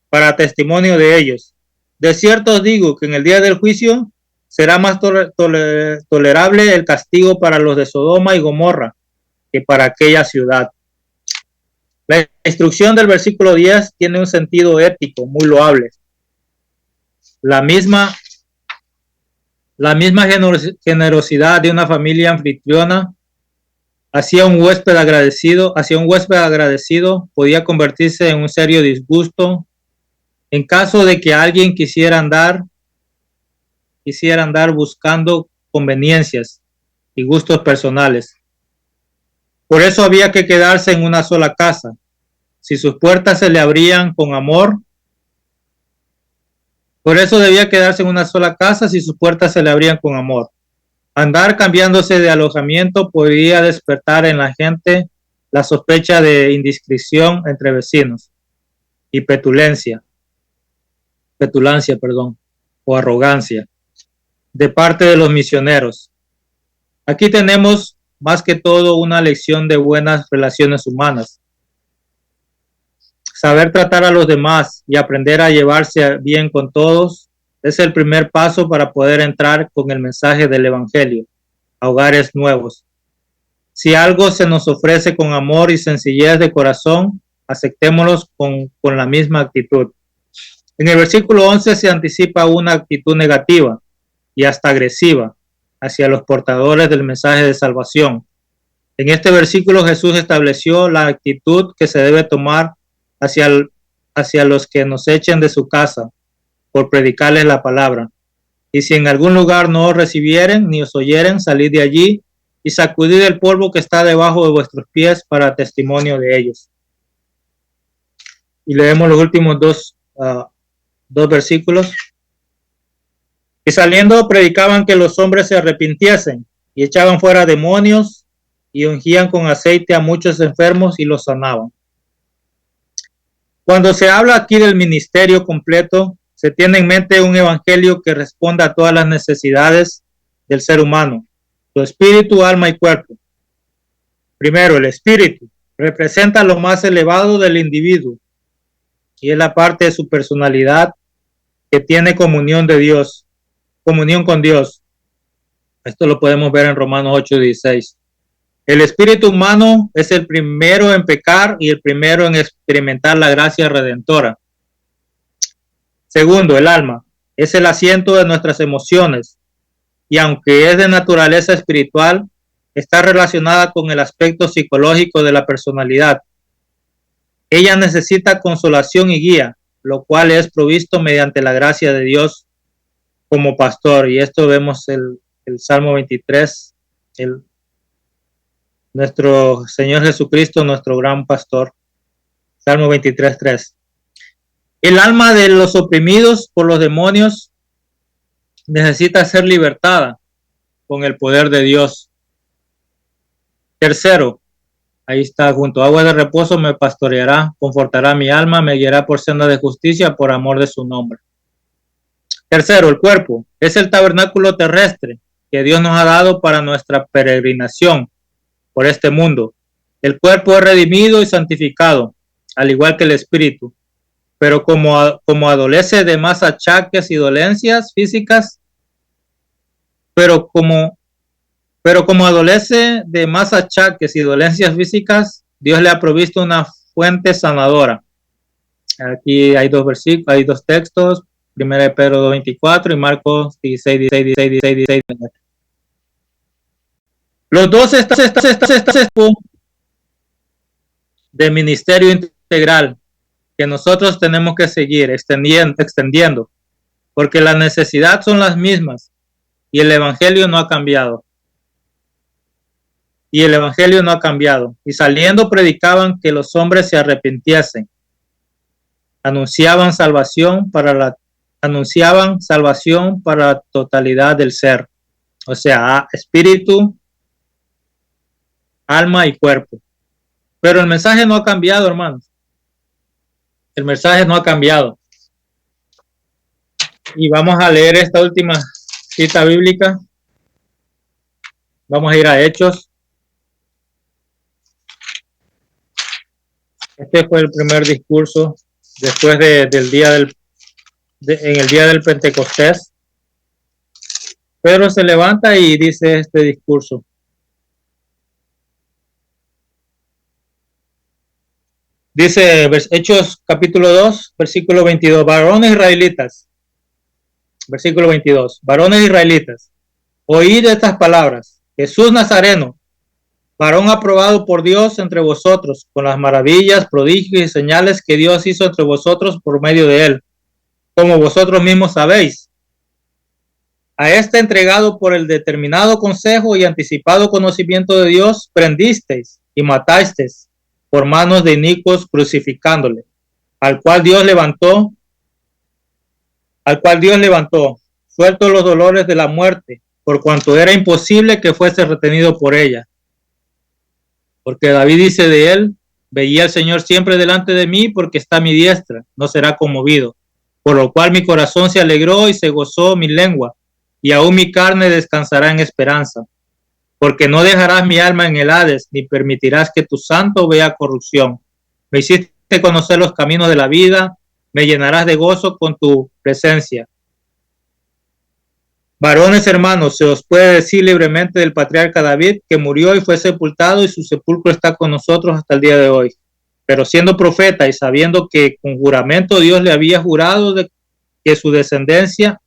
para testimonio de ellos. De cierto os digo que en el día del juicio será más tolerable el castigo para los de Sodoma y Gomorra que para aquella ciudad. La instrucción del versículo 10 tiene un sentido ético muy loable. La misma generosidad de una familia anfitriona hacia un huésped agradecido podía convertirse en un serio disgusto en caso de que alguien quisiera andar buscando conveniencias y gustos personales. Por eso había que quedarse en una sola casa. Si sus puertas se le abrían con amor, Andar cambiándose de alojamiento podría despertar en la gente la sospecha de indiscreción entre vecinos y petulancia, o arrogancia de parte de los misioneros. Aquí tenemos más que todo una lección de buenas relaciones humanas. Saber tratar a los demás y aprender a llevarse bien con todos es el primer paso para poder entrar con el mensaje del Evangelio a hogares nuevos. Si algo se nos ofrece con amor y sencillez de corazón, aceptémoslos con la misma actitud. En el versículo 11 se anticipa una actitud negativa y hasta agresiva hacia los portadores del mensaje de salvación. En este versículo Jesús estableció la actitud que se debe tomar hacia los que nos echen de su casa por predicarles la palabra. Y si en algún lugar no os recibieren ni os oyeren, salid de allí y sacudid el polvo que está debajo de vuestros pies para testimonio de ellos. Y leemos los últimos dos versículos. Y saliendo predicaban que los hombres se arrepintiesen y echaban fuera demonios y ungían con aceite a muchos enfermos y los sanaban. Cuando se habla aquí del ministerio completo, se tiene en mente un evangelio que responda a todas las necesidades del ser humano, su espíritu, alma y cuerpo. Primero, el espíritu representa lo más elevado del individuo y es la parte de su personalidad que tiene comunión con Dios. Esto lo podemos ver en Romanos 8:16. El espíritu humano es el primero en pecar y el primero en experimentar la gracia redentora. Segundo, el alma es el asiento de nuestras emociones y aunque es de naturaleza espiritual, está relacionada con el aspecto psicológico de la personalidad. Ella necesita consolación y guía, lo cual es provisto mediante la gracia de Dios como pastor. Y esto vemos el Salmo 23, nuestro Señor Jesucristo, nuestro gran pastor. Salmo 23, 3. El alma de los oprimidos por los demonios necesita ser libertada con el poder de Dios. Tercero, ahí está, junto a agua de reposo me pastoreará, confortará mi alma, me guiará por senda de justicia por amor de su nombre. Tercero, el cuerpo es el tabernáculo terrestre que Dios nos ha dado para nuestra peregrinación por este mundo. El cuerpo es redimido y santificado, al igual que el espíritu, pero como adolece de más achaques y dolencias físicas, pero como adolece de más achaques y dolencias físicas, Dios le ha provisto una fuente sanadora. Aquí hay dos versículos, hay dos textos, 1 de Pedro 2:24 y Marcos 16. Los dos están de ministerio integral que nosotros tenemos que seguir extendiendo, porque las necesidades son las mismas y el evangelio no ha cambiado. Y saliendo predicaban que los hombres se arrepintiesen. Anunciaban salvación para la totalidad del ser, o sea, espíritu, alma y cuerpo. Pero el mensaje no ha cambiado, hermanos. El mensaje no ha cambiado. Y vamos a leer esta última cita bíblica. Vamos a ir a Hechos. Este fue el primer discurso después en el día del Pentecostés. Pedro se levanta y dice este discurso. Dice Hechos capítulo 2, versículo 22, varones israelitas, versículo 22, varones israelitas, oíd estas palabras, Jesús Nazareno, varón aprobado por Dios entre vosotros, con las maravillas, prodigios y señales que Dios hizo entre vosotros por medio de él, como vosotros mismos sabéis. A este entregado por el determinado consejo y anticipado conocimiento de Dios, prendisteis y matasteis por manos de inicuos crucificándole, al cual Dios levantó, sueltos los dolores de la muerte, por cuanto era imposible que fuese retenido por ella. Porque David dice de él, veía al Señor siempre delante de mí, porque está a mi diestra, no será conmovido. Por lo cual mi corazón se alegró y se gozó mi lengua, y aún mi carne descansará en esperanza. Porque no dejarás mi alma en el Hades, ni permitirás que tu santo vea corrupción. Me hiciste conocer los caminos de la vida, me llenarás de gozo con tu presencia. Varones hermanos, se os puede decir libremente del patriarca David, que murió y fue sepultado, y su sepulcro está con nosotros hasta el día de hoy. Pero siendo profeta y sabiendo que con juramento Dios le había jurado de su descendencia,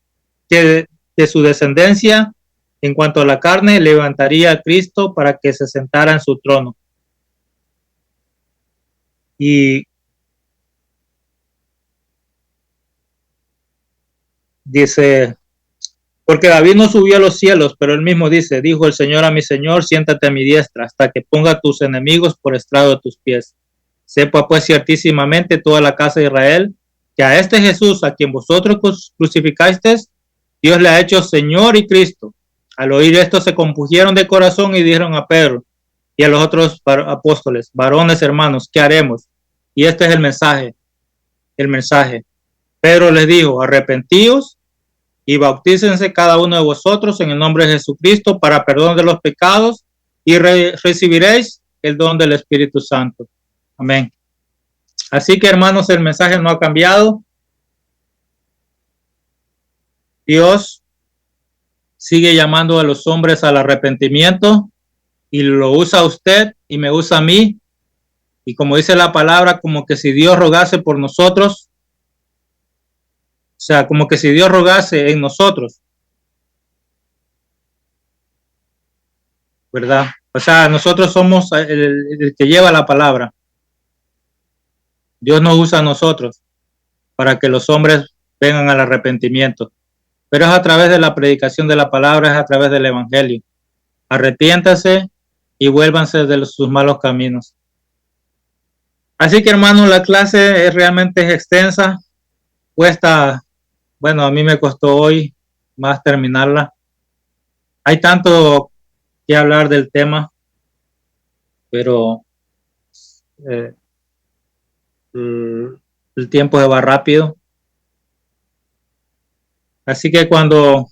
en cuanto a la carne, levantaría a Cristo para que se sentara en su trono. Y dice, porque David no subió a los cielos, pero él mismo dijo el Señor a mi Señor, siéntate a mi diestra, hasta que ponga a tus enemigos por estrado de tus pies. Sepa pues ciertísimamente toda la casa de Israel, que a este Jesús, a quien vosotros crucificasteis, Dios le ha hecho Señor y Cristo. Al oír esto se compusieron de corazón y dijeron a Pedro y a los otros apóstoles, varones hermanos, ¿qué haremos? Y este es el mensaje. Pedro les dijo, arrepentíos y bautícense cada uno de vosotros en el nombre de Jesucristo para perdón de los pecados y recibiréis el don del Espíritu Santo. Amén. Así que hermanos, el mensaje no ha cambiado. Dios sigue llamando a los hombres al arrepentimiento y lo usa a usted y me usa a mí. Y como dice la palabra, como que si Dios rogase por nosotros, o sea, como que si Dios rogase en nosotros, ¿verdad? O sea, nosotros somos el que lleva la palabra. Dios nos usa a nosotros para que los hombres vengan al arrepentimiento. Pero es a través de la predicación de la palabra, es a través del evangelio. Arrepiéntase y vuélvanse de sus malos caminos. Así que, hermanos, la clase realmente es extensa. Cuesta, bueno, a mí me costó hoy más terminarla. Hay tanto que hablar del tema, pero eh, el tiempo se va rápido. Así que cuando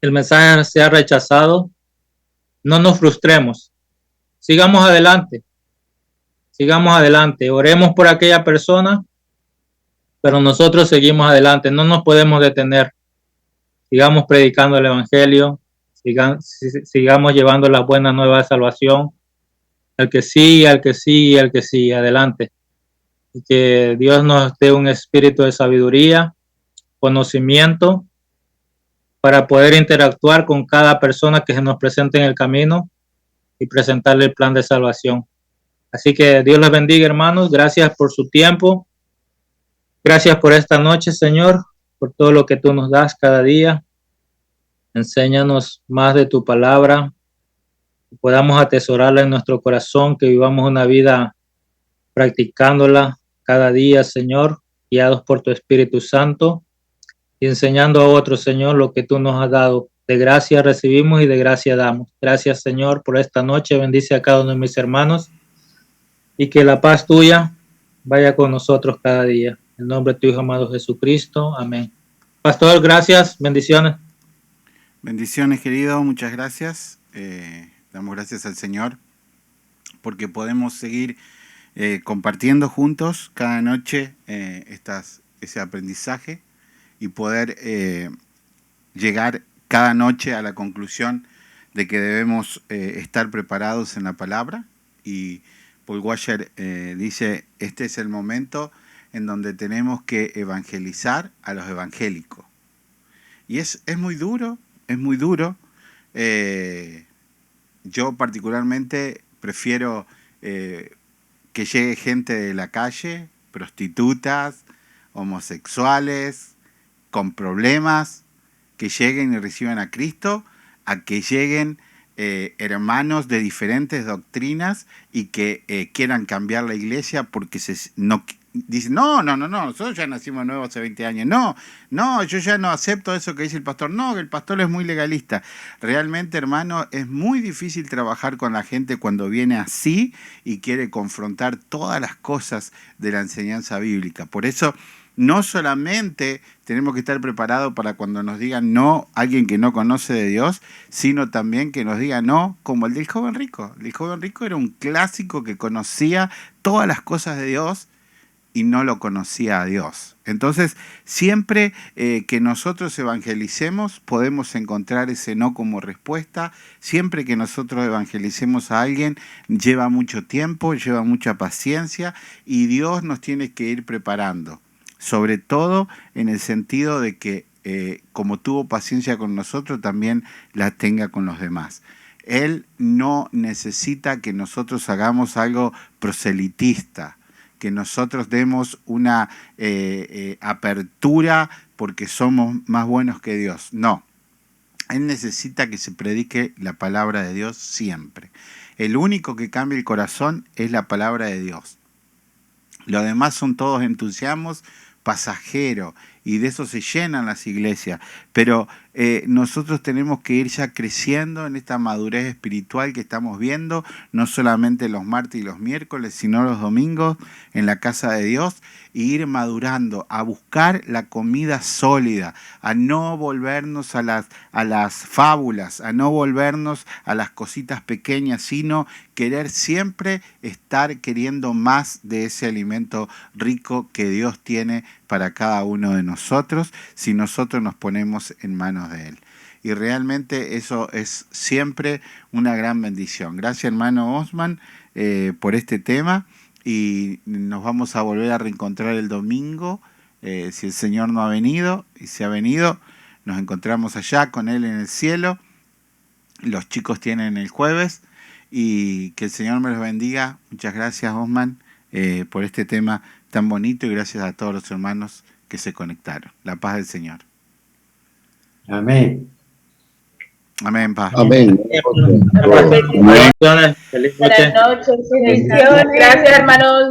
el mensaje sea rechazado, no nos frustremos. Sigamos adelante. Sigamos adelante. Oremos por aquella persona, pero nosotros seguimos adelante. No nos podemos detener. Sigamos predicando el evangelio. Sigamos llevando la buena nueva de salvación. Al que sigue, al que sigue, al que sigue. Adelante. Y que Dios nos dé un espíritu de sabiduría, conocimiento, para poder interactuar con cada persona que se nos presente en el camino y presentarle el plan de salvación. Así que Dios les bendiga, hermanos. Gracias por su tiempo. Gracias por esta noche, Señor, por todo lo que tú nos das cada día. Enséñanos más de tu palabra, que podamos atesorarla en nuestro corazón, que vivamos una vida practicándola cada día, Señor, guiados por tu Espíritu Santo y enseñando a otros, Señor, lo que tú nos has dado. De gracia recibimos y de gracia damos. Gracias, Señor, por esta noche. Bendice a cada uno de mis hermanos y que la paz tuya vaya con nosotros cada día. En nombre de tu Hijo amado Jesucristo. Amén. Pastor, gracias. Bendiciones. Bendiciones, querido. Muchas gracias. Damos gracias al Señor porque podemos seguir compartiendo juntos cada noche ese aprendizaje y poder llegar cada noche a la conclusión de que debemos estar preparados en la palabra. Y Paul Washer dice, este es el momento en donde tenemos que evangelizar a los evangélicos. Y es muy duro, es muy duro. Yo particularmente prefiero que llegue gente de la calle, prostitutas, homosexuales, con problemas, que lleguen y reciban a Cristo, a que lleguen hermanos de diferentes doctrinas y que quieran cambiar la iglesia porque dicen, no, nosotros ya nacimos nuevos hace 20 años, no, yo ya no acepto eso que dice el pastor, no, que el pastor es muy legalista. Realmente, hermano, es muy difícil trabajar con la gente cuando viene así y quiere confrontar todas las cosas de la enseñanza bíblica. Por eso, no solamente tenemos que estar preparados para cuando nos digan no alguien que no conoce de Dios, sino también que nos diga no, como el del joven rico. El joven rico era un clásico que conocía todas las cosas de Dios y no lo conocía a Dios. Entonces, siempre que nosotros evangelicemos, podemos encontrar ese no como respuesta. Siempre que nosotros evangelicemos a alguien, lleva mucho tiempo, lleva mucha paciencia y Dios nos tiene que ir preparando. Sobre todo en el sentido de que como tuvo paciencia con nosotros, también la tenga con los demás. Él no necesita que nosotros hagamos algo proselitista, que nosotros demos una apertura porque somos más buenos que Dios. No, Él necesita que se predique la palabra de Dios siempre. El único que cambia el corazón es la palabra de Dios. Los demás son todos entusiasmos pasajeros y de eso se llenan las iglesias, pero nosotros tenemos que ir ya creciendo en esta madurez espiritual que estamos viendo, no solamente los martes y los miércoles, sino los domingos en la casa de Dios, y ir madurando, a buscar la comida sólida, a no volvernos a las fábulas, a no volvernos a las cositas pequeñas, sino querer siempre estar queriendo más de ese alimento rico que Dios tiene para cada uno de nosotros, si nosotros nos ponemos en manos de Él. y realmente eso es siempre una gran bendición. Gracias, hermano Osman, por este tema, y nos vamos a volver a reencontrar el domingo, si el Señor no ha venido, y si ha venido, nos encontramos allá con Él en el cielo. Los chicos tienen el jueves, y que el Señor me los bendiga. Muchas gracias, Osman, por este tema tan bonito, y gracias a todos los hermanos que se conectaron. La paz del Señor. Amén. Amén, paz. Amén. Bendiciones. Feliz noche. Buenas noches, bendiciones. Gracias, hermanos.